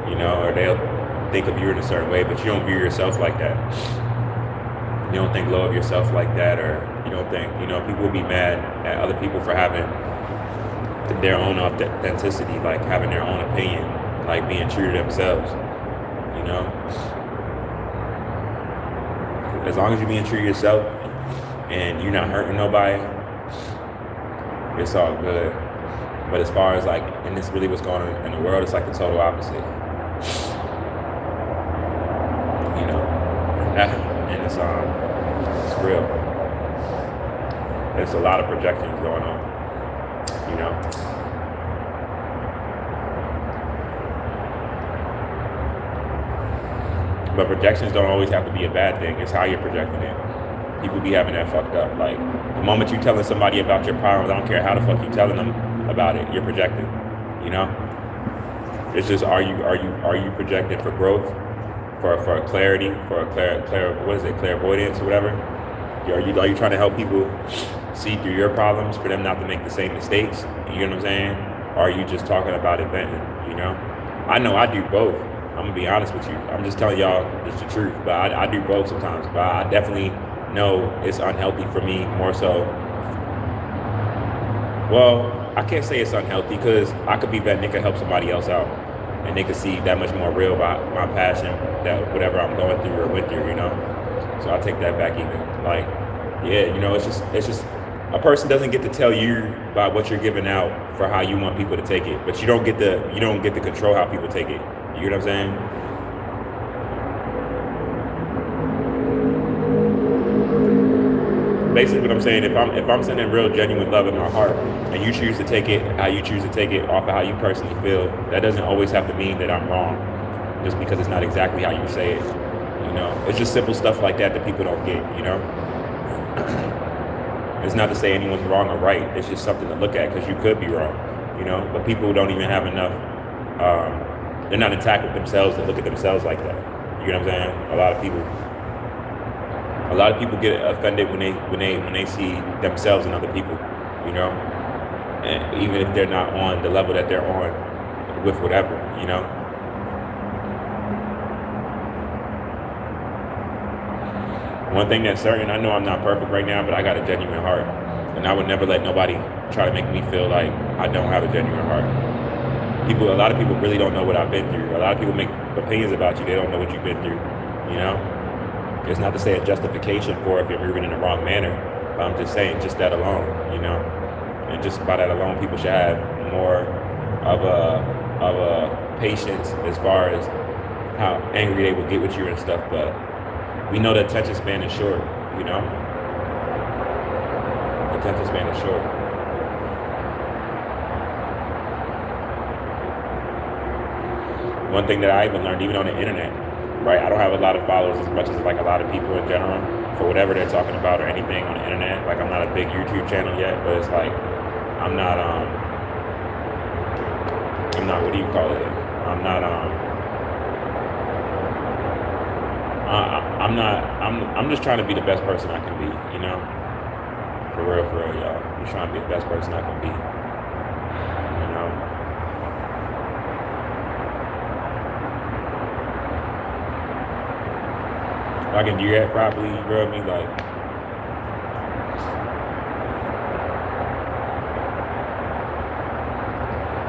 you know, or they'll think of you in a certain way, but you don't view yourself like that. You don't think low of yourself like that, or you don't think, you know, people will be mad at other people for having their own authenticity, like having their own opinion, like being true to themselves, you know. As long as you're being true to yourself and you're not hurting nobody, it's all good. But as far as like, and this really what's going on in the world, it's like the total opposite. You know, and it's real. There's a lot of projections going on. You know. But projections don't always have to be a bad thing. It's how you're projecting it. People be having that fucked up. Like the moment you telling somebody about your problems, I don't care how the fuck you telling them about it, you're projecting. You know? It's just are you projecting for growth, for clarity, for a clairvoyance or whatever? Are you trying to help people see through your problems for them not to make the same mistakes? You know what I'm saying? Or are you just talking about it venting, you know? I know I do both. I'm gonna be honest with you. I'm just telling y'all it's the truth, but I do both sometimes. But I definitely know it's unhealthy for me more so. Well, I can't say it's unhealthy because I could be that nigga help somebody else out, and they could see that much more real about my passion, that whatever I'm going through or went through, you know. So I take that back even. Like, yeah, you know, it's just a person doesn't get to tell you about what you're giving out for how you want people to take it, but you don't get to control how people take it. You know what I'm saying? Basically what I'm saying, if I'm sending real genuine love in my heart and you choose to take it how you choose to take it off of how you personally feel, that doesn't always have to mean that I'm wrong just because it's not exactly how you say it. You know, it's just simple stuff like that people don't get, you know? It's not to say anyone's wrong or right. It's just something to look at because you could be wrong, you know? But people don't even have enough, they're not intact with themselves to look at themselves like that. You know what I'm saying? A lot of people get offended when they see themselves in other people, you know? And even if they're not on the level that they're on with whatever, you know? One thing that's certain, I know I'm not perfect right now, but I got a genuine heart. And I would never let nobody try to make me feel like I don't have a genuine heart. A lot of people really don't know what I've been through. A lot of people make opinions about you. They don't know what you've been through, you know? It's not to say a justification for if you're moving in the wrong manner. But I'm just saying, just that alone, you know? And just by that alone, people should have more of a patience as far as how angry they will get with you and stuff. But we know the attention span is short, you know? The attention span is short. One thing that I even learned, even on the internet, right? I don't have a lot of followers as much as like a lot of people in general for whatever they're talking about or anything on the internet. Like I'm not a big YouTube channel yet, but it's like I'm not what do you call it? I'm just trying to be the best person I can be, you know? For real, y'all. I'm just trying to be the best person I can be. You know? If I can do that properly, you feel me? Like,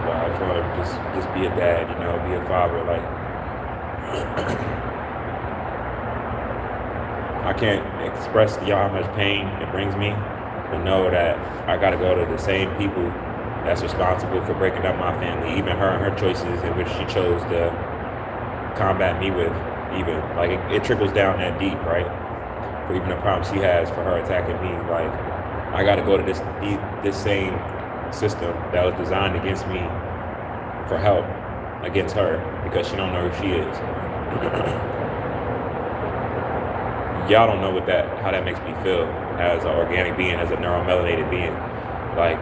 well, I just want to just be a dad, you know, be a father, like. I can't express to y'all how much pain it brings me to know that I gotta go to the same people that's responsible for breaking up my family, even her and her choices in which she chose to combat me with, even. Like, it trickles down that deep, right? For even the problems she has for her attacking me. Like, I gotta go to this same system that was designed against me for help against her because she don't know who she is. Y'all don't know how that makes me feel as an organic being, as a neuromelanated being. Like,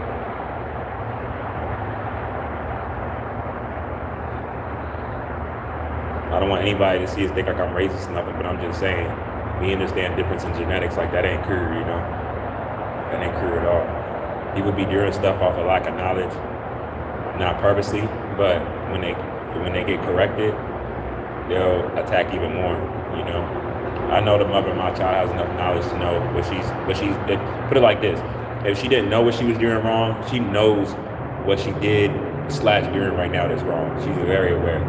I don't want anybody to see us think like I'm racist or nothing, but I'm just saying, we understand difference in genetics. Like, that ain't cool, you know? That ain't cool at all. People be doing stuff off of lack of knowledge, not purposely, but when they get corrected, they'll attack even more, you know? I know the mother of my child has enough knowledge to know put it like this. If she didn't know what she was doing wrong, she knows what she did / doing right now that's wrong. She's very aware.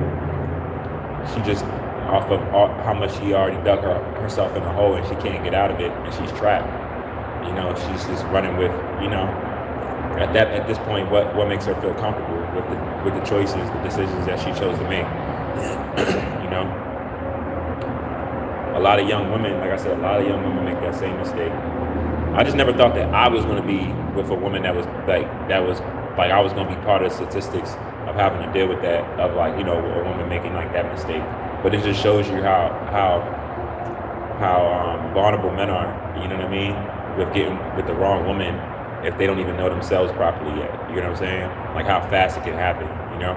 She just, off of how much she already dug herself in a hole and she can't get out of it and she's trapped. You know, she's just running with, you know, at this point, what makes her feel comfortable with the choices, the decisions that she chose to make. You know, a lot of young women, like I said, a lot of young women make that same mistake. I just never thought that I was going to be with a woman that was like I was going to be part of the statistics of having to deal with that, of like, you know, a woman making like that mistake. But it just shows you how vulnerable men are. You know what I mean? With getting with the wrong woman if they don't even know themselves properly yet. You know what I'm saying? Like how fast it can happen. You know,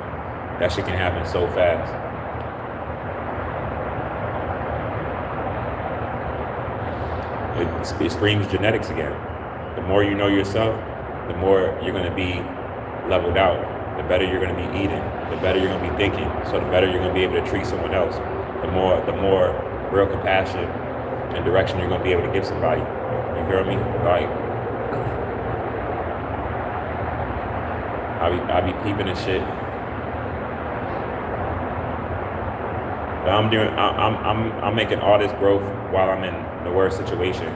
that shit can happen so fast. It screams genetics again. The more you know yourself, the more you're going to be leveled out. The better you're going to be eating. The better you're going to be thinking. So the better you're going to be able to treat someone else. The more real compassion and direction you're going to be able to give somebody. You feel me? Like, I be peeping and shit. But I'm making all this growth while I'm in the worst situation.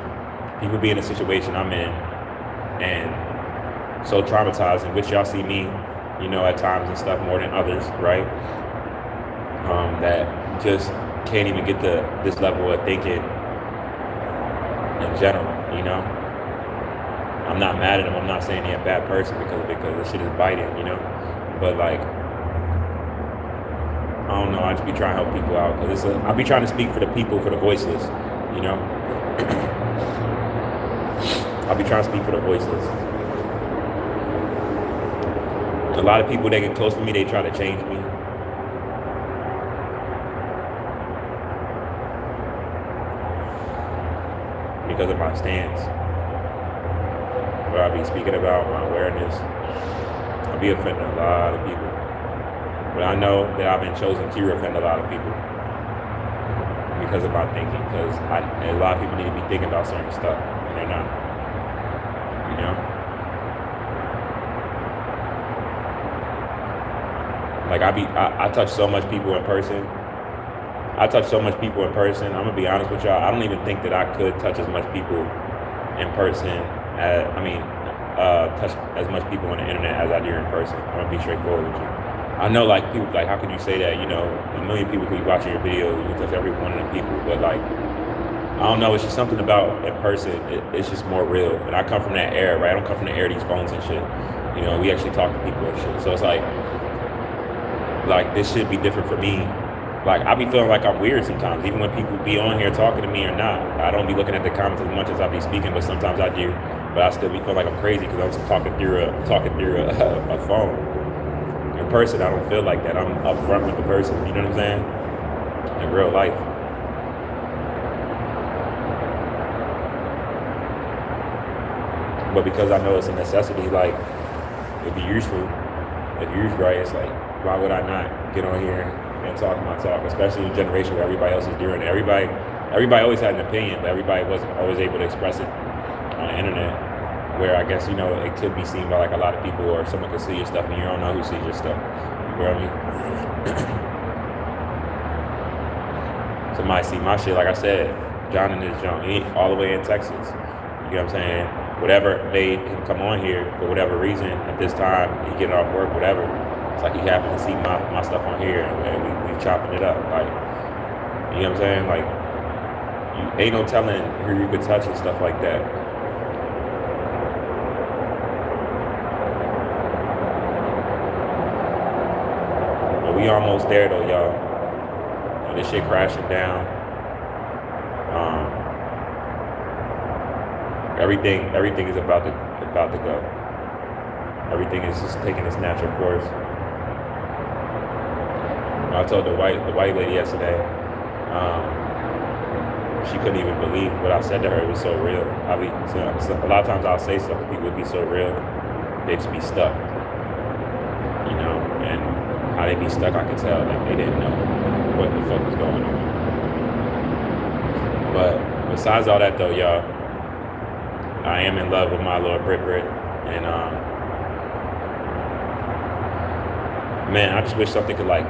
People be in the situation I'm in and so traumatized, in which y'all see me, you know, at times and stuff more than others, right? That just can't even get to this level of thinking in general, you know? I'm not mad at him. I'm not saying he's a bad person because this shit is biting, you know? But like, I don't know. I just be trying to help people out because I be trying to speak for the people, for the voiceless, you know? I'll be trying to speak for the voiceless. A lot of people that get close to me, they try to change me. Because of my stance. But I'll be speaking about my awareness. I'll be offending a lot of people. But I know that I've been chosen to offend a lot of people because of my thinking. Because a lot of people need to be thinking about certain stuff, and they're not. You know? Like I touch so much people in person. I'm gonna be honest with y'all. I don't even think that I could touch as much people in person. Touch as much people on the internet as I do in person. I'm gonna be straightforward with you. I know, like, people like, how could you say that? You know, a million people could be watching your video, you can touch every one of them people, but like, I don't know, it's just something about in person. It's just more real. And I come from that era, right? I don't come from the era of these phones and shit. You know, we actually talk to people and shit. So it's like this should be different for me. Like, I be feeling like I'm weird sometimes, even when people be on here talking to me or not. I don't be looking at the comments as much as I be speaking, but sometimes I do. But I still be feeling like I'm crazy because I'm talking through a phone. In person, I don't feel like that. I'm upfront with the person. You know what I'm saying? In real life. But because I know it's a necessity, like, it'd be useful. If used right, it's like, why would I not get on here and talk my talk, especially in a generation where everybody else is doing it. Everybody always had an opinion, but everybody wasn't always able to express it on the internet, where I guess, you know, it could be seen by like a lot of people, or someone could see your stuff and you don't know who sees your stuff. You know what I mean? Somebody see my shit, like I said, John and his John, he all the way in Texas. You know what I'm saying? Whatever made him come on here for whatever reason at this time, he getting off work, whatever. It's like he happened to see my stuff on here, and we chopping it up. Like, you know what I'm saying? Like, you ain't no telling who you could touch and stuff like that. But we almost there though, y'all. You know, this shit crashing down. Everything is about to go. Everything is just taking its natural course. I told the white lady yesterday, she couldn't even believe what I said to her. It was so real. A lot of times I'll say stuff to people, would be so real, they just be stuck. You know, and how they be stuck, I could tell that they didn't know what the fuck was going on. But besides all that though, y'all, I am in love with my little Brit, and man, I just wish something could like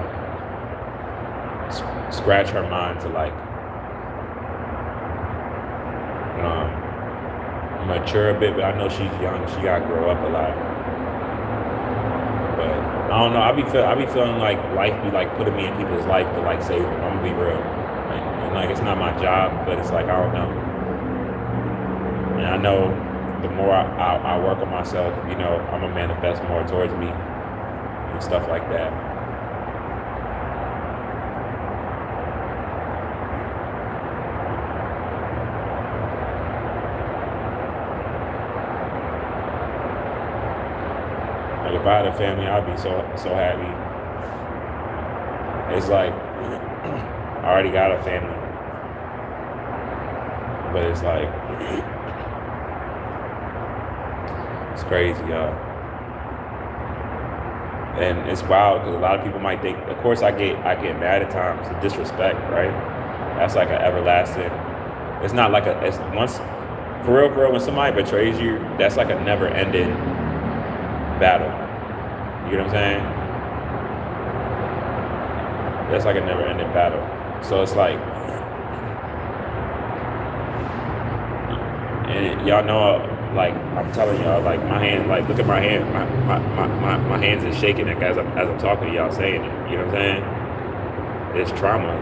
scratch her mind to like mature a bit. But I know she's young; she gotta grow up a lot. I don't know. I be feeling like life be like putting me in people's life to like save them. I'm gonna be real. And like it's not my job, but it's like I don't know. And I know the more I work on myself, I'm gonna manifest more towards me and stuff like that. Like if I had a family, I'd be so happy. It's like I already got a family, but it's like it's crazy, y'all. And it's wild because a lot of people might think. Of course, I get mad at times. The disrespect, right? That's like an everlasting. It's not like it's once for real. When somebody betrays you, that's like a never-ending battle. You know what I'm saying? That's like a never-ending battle. So it's like, and y'all know, like I'm telling y'all, like my hand, like look at my hand, my hands is shaking like, as I'm talking to y'all saying it. You know what I'm saying? It's trauma,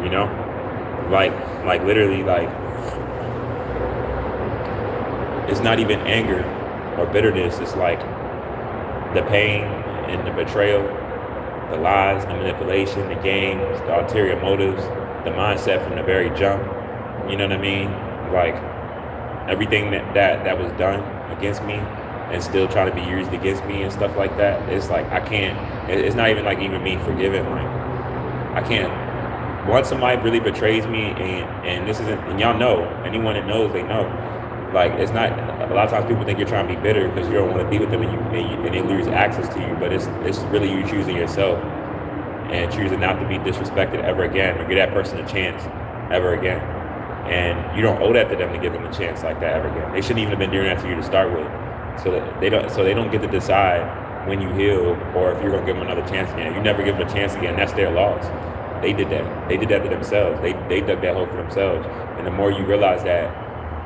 like literally, like it's not even anger or bitterness. It's like the pain and the betrayal, the lies, the manipulation, the games, the ulterior motives, the mindset from the very jump. You know what I mean? Like everything that was done against me and still trying to be used against me and stuff like that. It's like I can't. It's not even like even me forgiving. Like I can't. Once somebody really betrays me, and this isn't, and y'all know, anyone that knows, they know. Like it's not. A lot of times people think you're trying to be bitter because you don't want to be with them, and they lose access to you. But it's really you choosing yourself and choosing not to be disrespected ever again, or give that person a chance ever again. And you don't owe that to them to give them a chance like that ever again. They shouldn't even have been doing that to you to start with. So that they don't get to decide when you heal or if you're gonna give them another chance again. You never give them a chance again. That's their loss. They did that. They did that to themselves. They dug that hole for themselves. And the more you realize that,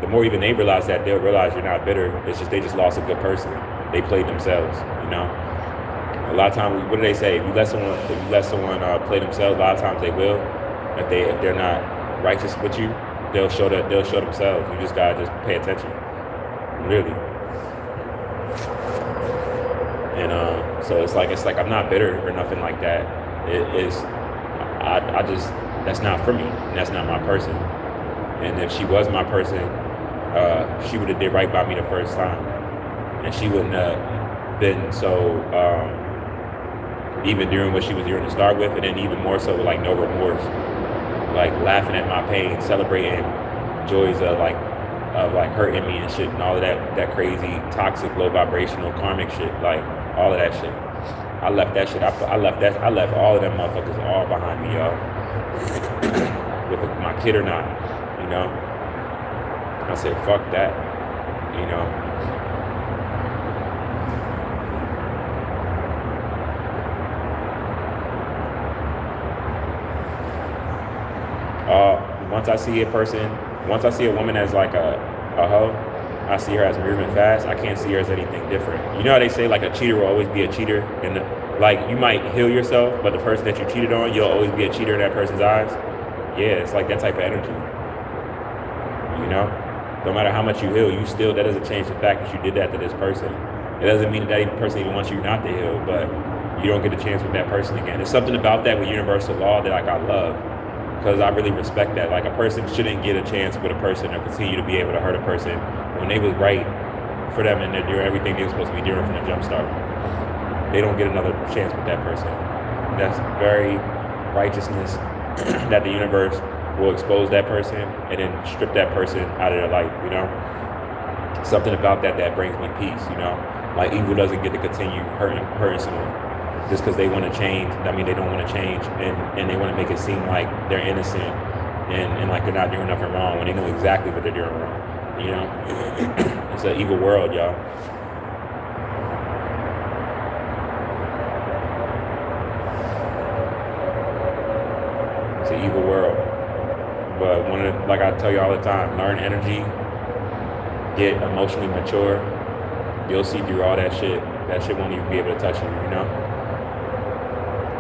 the more even they realize that, they'll realize you're not bitter. It's just they just lost a good person. They played themselves. A lot of times, what do they say? If you let someone play themselves, a lot of times they will. If they're not righteous with you, they'll show themselves. You just gotta pay attention, really. And so it's like I'm not bitter or nothing like that. I just that's not for me. And that's not my person. And if she was my person, she would have did right by me the first time, and she wouldn't have been so even during what she was doing to start with, and then even more so with like no remorse, like laughing at my pain, celebrating joys of like hurting me and shit, and all of that crazy toxic low vibrational karmic shit, like all of that shit. I left that shit. I left all of them motherfuckers all behind me, y'all. With my kid or not, I said fuck that, Once I see a woman as like a hoe, I see her as moving fast. I can't see her as anything different. You know how they say like a cheater will always be a cheater, and like you might heal yourself, but the person that you cheated on, you'll always be a cheater in that person's eyes. Yeah, it's like that type of energy. No matter how much you heal, that doesn't change the fact that you did that to this person. It doesn't mean that person even wants you not to heal, but you don't get a chance with that person again. There's something about that with universal law that I love, because I really respect that. Like a person shouldn't get a chance with a person or continue to be able to hurt a person when they was right for them and they're doing everything they were supposed to be doing from the jump start. They don't get another chance with that person. That's very righteousness that the universe will expose that person and then strip that person out of their life, Something about that brings me peace, Like evil doesn't get to continue hurting someone just because they want to change. I mean, they don't want to change, and they want to make it seem like they're innocent and like they're not doing nothing wrong when they know exactly what they're doing wrong, It's an evil world, y'all. It's an evil world. But like I tell you all the time, learn energy, get emotionally mature. You'll see through all that shit. That shit won't even be able to touch you,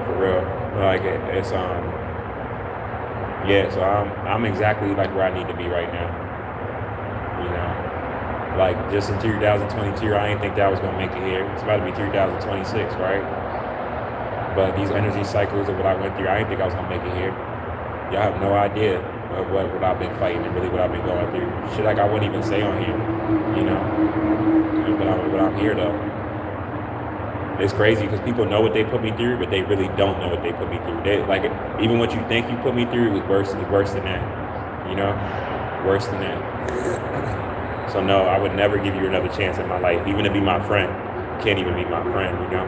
For real. Like it's yeah. So I'm exactly like where I need to be right now. You know, like just in 2022, I didn't think that I was gonna make it here. It's about to be 2026, right? But these energy cycles of what I went through, I didn't think I was gonna make it here. Y'all have no idea of what I've been fighting and really what I've been going through. Shit like I wouldn't even say on here, you know. But I'm here though. It's crazy because people know what they put me through, but they really don't know what they put me through. They like even what you think you put me through was worse than that. You know, worse than that. So no, I would never give you another chance in my life, even to be my friend. You can't even be my friend. You know,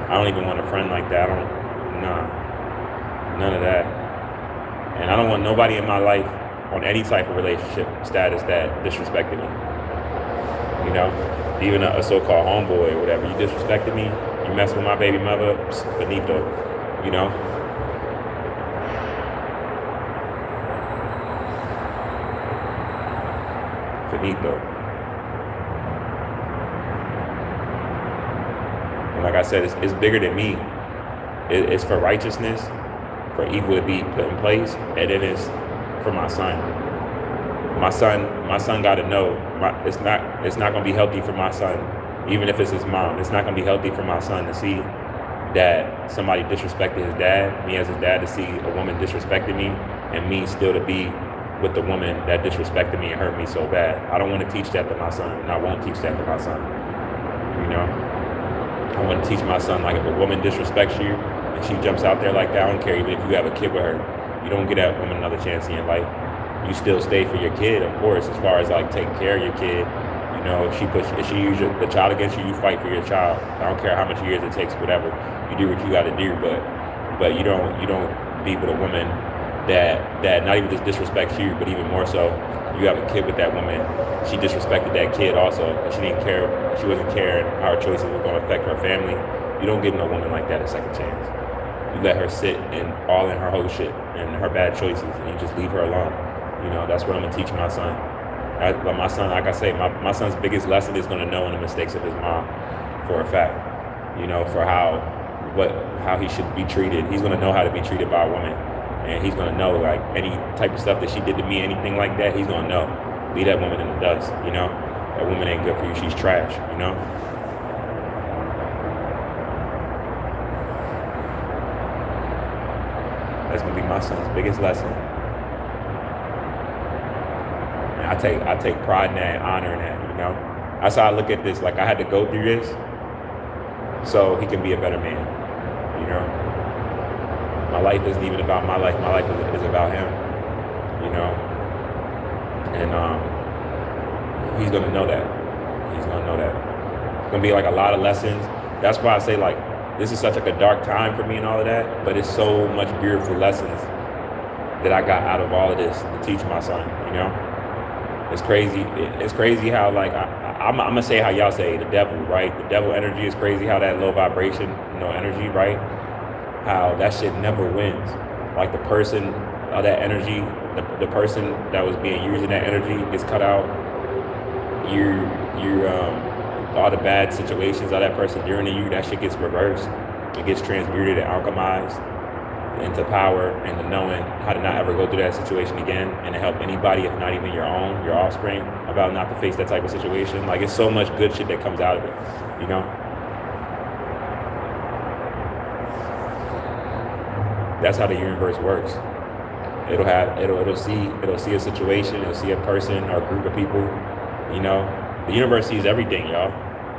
I don't even want a friend like that. I don't. Nah, none of that. And I don't want nobody in my life on any type of relationship status that disrespected me. You know, even a so-called homeboy or whatever. You disrespected me, you messed with my baby mother, finito. You know? Finito. And like I said, it's bigger than me. It's for righteousness, for evil to be put in place, and then it's for my son. My son got to know it's not gonna be healthy for my son, even if it's his mom. It's not gonna be healthy for my son to see that somebody disrespected his dad, me as his dad, to see a woman disrespecting me, and me still to be with the woman that disrespected me and hurt me so bad. I don't want to teach that to my son, and I won't teach that to my son. You know, I want to teach my son, like, if a woman disrespects you and she jumps out there like that, I don't care even if you have a kid with her, you don't get that woman another chance in your life. You still stay for your kid, of course, as far as like taking care of your kid. You know, if she uses the child against you, you fight for your child. I don't care how much years it takes, whatever. You do what you got to do, but you don't be with a woman that not even just disrespects you, but even more so, you have a kid with that woman. She disrespected that kid also. She didn't care. She wasn't caring how her choices were going to affect her family. You don't give no woman like that a second chance. You let her sit in her whole shit and her bad choices, and you just leave her alone. You know, that's what I'm gonna teach my son. My son, like I say, my son's biggest lesson is gonna know in the mistakes of his mom, for a fact. You know, for how he should be treated. He's gonna know how to be treated by a woman, and he's gonna know like any type of stuff that she did to me, anything like that. He's gonna know. Leave that woman in the dust. You know, that woman ain't good for you. She's trash. You know. That's gonna be my son's biggest lesson. I take pride in that, honor in that, you know. That's how I look at this. Like, I had to go through this so he can be a better man, you know. My life isn't even about my life. My life is about him, you know. And he's gonna know that. He's gonna know that. It's gonna be like a lot of lessons. That's why I say, like, this is such like a dark time for me and all of that, but it's so much beautiful lessons that I got out of all of this to teach my son, you know. It's crazy. It's crazy how, like, I'm gonna say how y'all say the devil, right? The devil energy is crazy. How that low vibration, energy, right? How that shit never wins. Like, the person of that energy, the person that was being used in that energy gets cut out. All the bad situations of that person during you, that shit gets reversed. It gets transmuted and alchemized into power and the knowing how to not ever go through that situation again, and to help anybody, if not even your offspring, about not to face that type of situation. Like, it's so much good shit that comes out of it, you know. That's how the universe works. It'll see a situation, it'll see a person or a group of people, you know. The universe sees everything, y'all.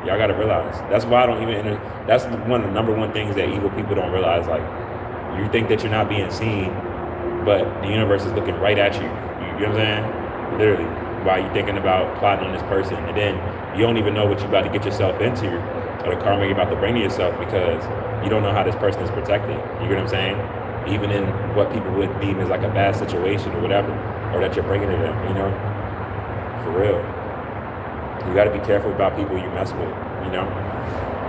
Y'all gotta realize. That's why I don't even. That's one of the number one things that evil people don't realize. Like, you think that you're not being seen, but the universe is looking right at you. You know what I'm saying? Literally, while you're thinking about plotting on this person, and then you don't even know what you're about to get yourself into, or the karma you're about to bring to yourself, because you don't know how this person is protected. You get what I'm saying? Even in what people would deem as like a bad situation or whatever, or that you're bringing to them. You know, for real. You got to be careful about people you mess with. You know,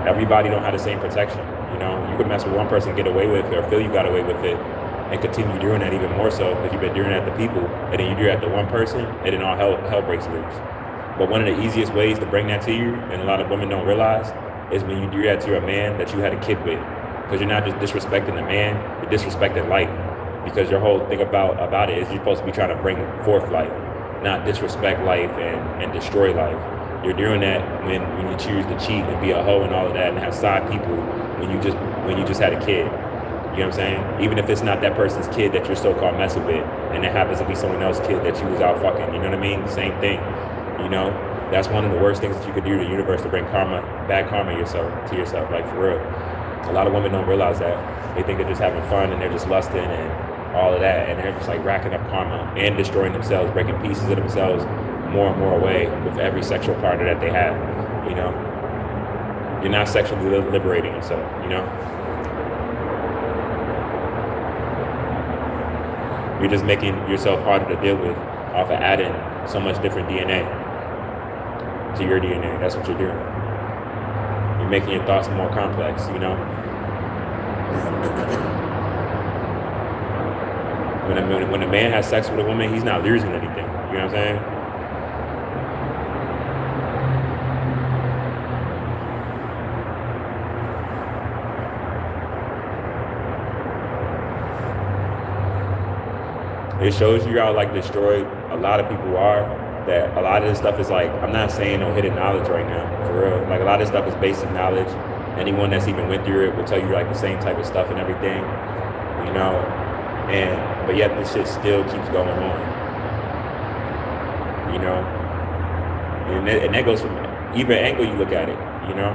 everybody don't have the same protection. You know, you can mess with one person, get away with it, or feel you got away with it, and continue doing that even more so because you've been doing that to people, and then you do that to one person, and then all hell breaks loose. But one of the easiest ways to bring that to you, and a lot of women don't realize, is when you do that to a man that you had a kid with, Because you're not just disrespecting the man, you're disrespecting life. Because your whole thing about it is you're supposed to be trying to bring forth life, not disrespect life and destroy life. You're doing that when you choose to cheat and be a hoe and all of that and have side people when you just had a kid. You know what I'm saying? Even if it's not that person's kid that you're so-called messing with, and it happens to be someone else's kid that you was out fucking, you know what I mean? Same thing. You know? That's one of the worst things that you could do to the universe, to bring bad karma to yourself, like for real. A lot of women don't realize that. They think they're just having fun and they're just lusting and all of that, and they're just like racking up karma and destroying themselves, breaking pieces of themselves more and more away with every sexual partner that they have. You know? You're not sexually liberating yourself, you know? You're just making yourself harder to deal with off of adding so much different DNA to your DNA. That's what you're doing. You're making your thoughts more complex, you know? When a man has sex with a woman, he's not losing anything. You know what I'm saying? It shows you how like destroyed a lot of people are. That a lot of this stuff is like, I'm not saying no hidden knowledge right now, for real. Like a lot of this stuff is basic knowledge. Anyone that's even went through it will tell you like the same type of stuff and everything, you know. But yet this shit still keeps going on, you know. And that goes from either angle you look at it, you know.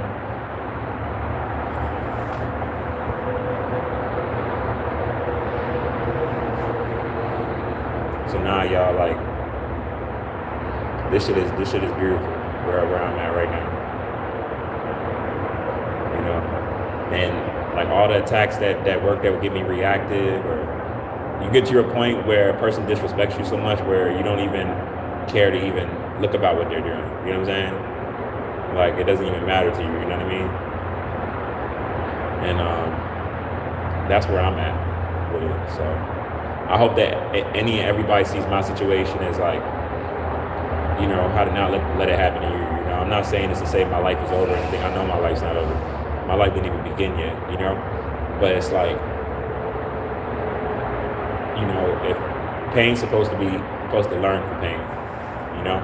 So now y'all like, this shit is beautiful where I'm at right now. You know? And like all the attacks that work that would get me reactive, or you get to a point where a person disrespects you so much where you don't even care to even look about what they're doing. You know what I'm saying? Like it doesn't even matter to you, you know what I mean? And that's where I'm at with it. So I hope that everybody sees my situation as like, you know, how to not let it happen to you. You know, I'm not saying this to say my life is over or anything. I know my life's not over. My life didn't even begin yet, you know? But it's like, you know, if pain's supposed to learn from pain, you know?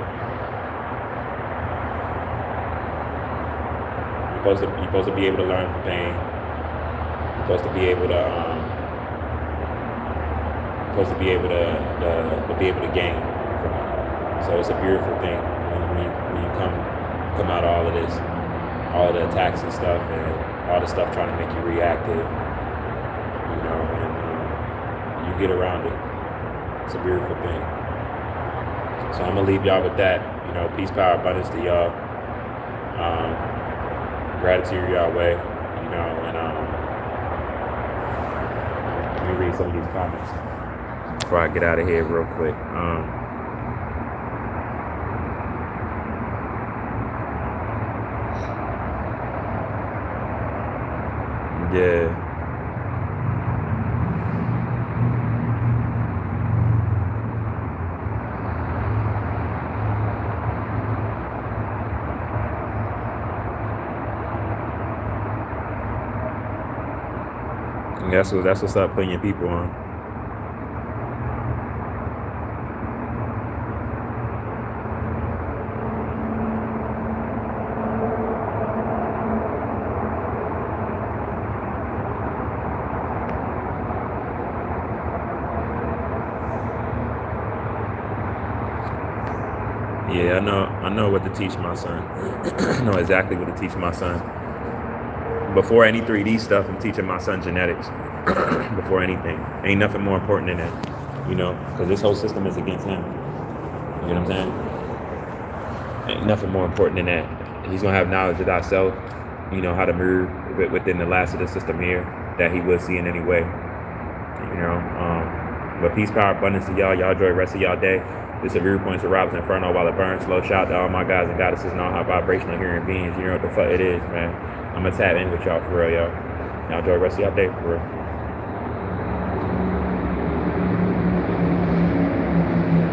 You're supposed to be able to learn from pain. You're supposed to be able to gain from it. So it's a beautiful thing when you come out of all of this, all of the attacks and stuff, and all the stuff trying to make you reactive, you know, and you get around it. It's a beautiful thing. So I'm gonna leave y'all with that. You know, peace, power, abundance to y'all. Gratitude y'all way, you know, and let me read some of these comments before I get out of here real quick. Yeah. That's what's up, putting your people on. Yeah, I know what to teach my son. I know exactly what to teach my son. Before any 3D stuff, I'm teaching my son genetics. Before anything. Ain't nothing more important than that, you know, because this whole system is against him. You know what I'm saying? Ain't nothing more important than that. He's going to have knowledge of thyself, you know, how to move within the last of the system here that he will see in any way, you know. But peace, power, abundance to y'all. Y'all enjoy the rest of y'all day. This is Viewpoints of RoBs Inferno while it burns. Slow shout to all my guys and goddesses and all high vibrational hearing beings. You know what the fuck it is, man. I'm going to tap in with y'all for real, y'all. Y'all enjoy the rest of y'all day for real.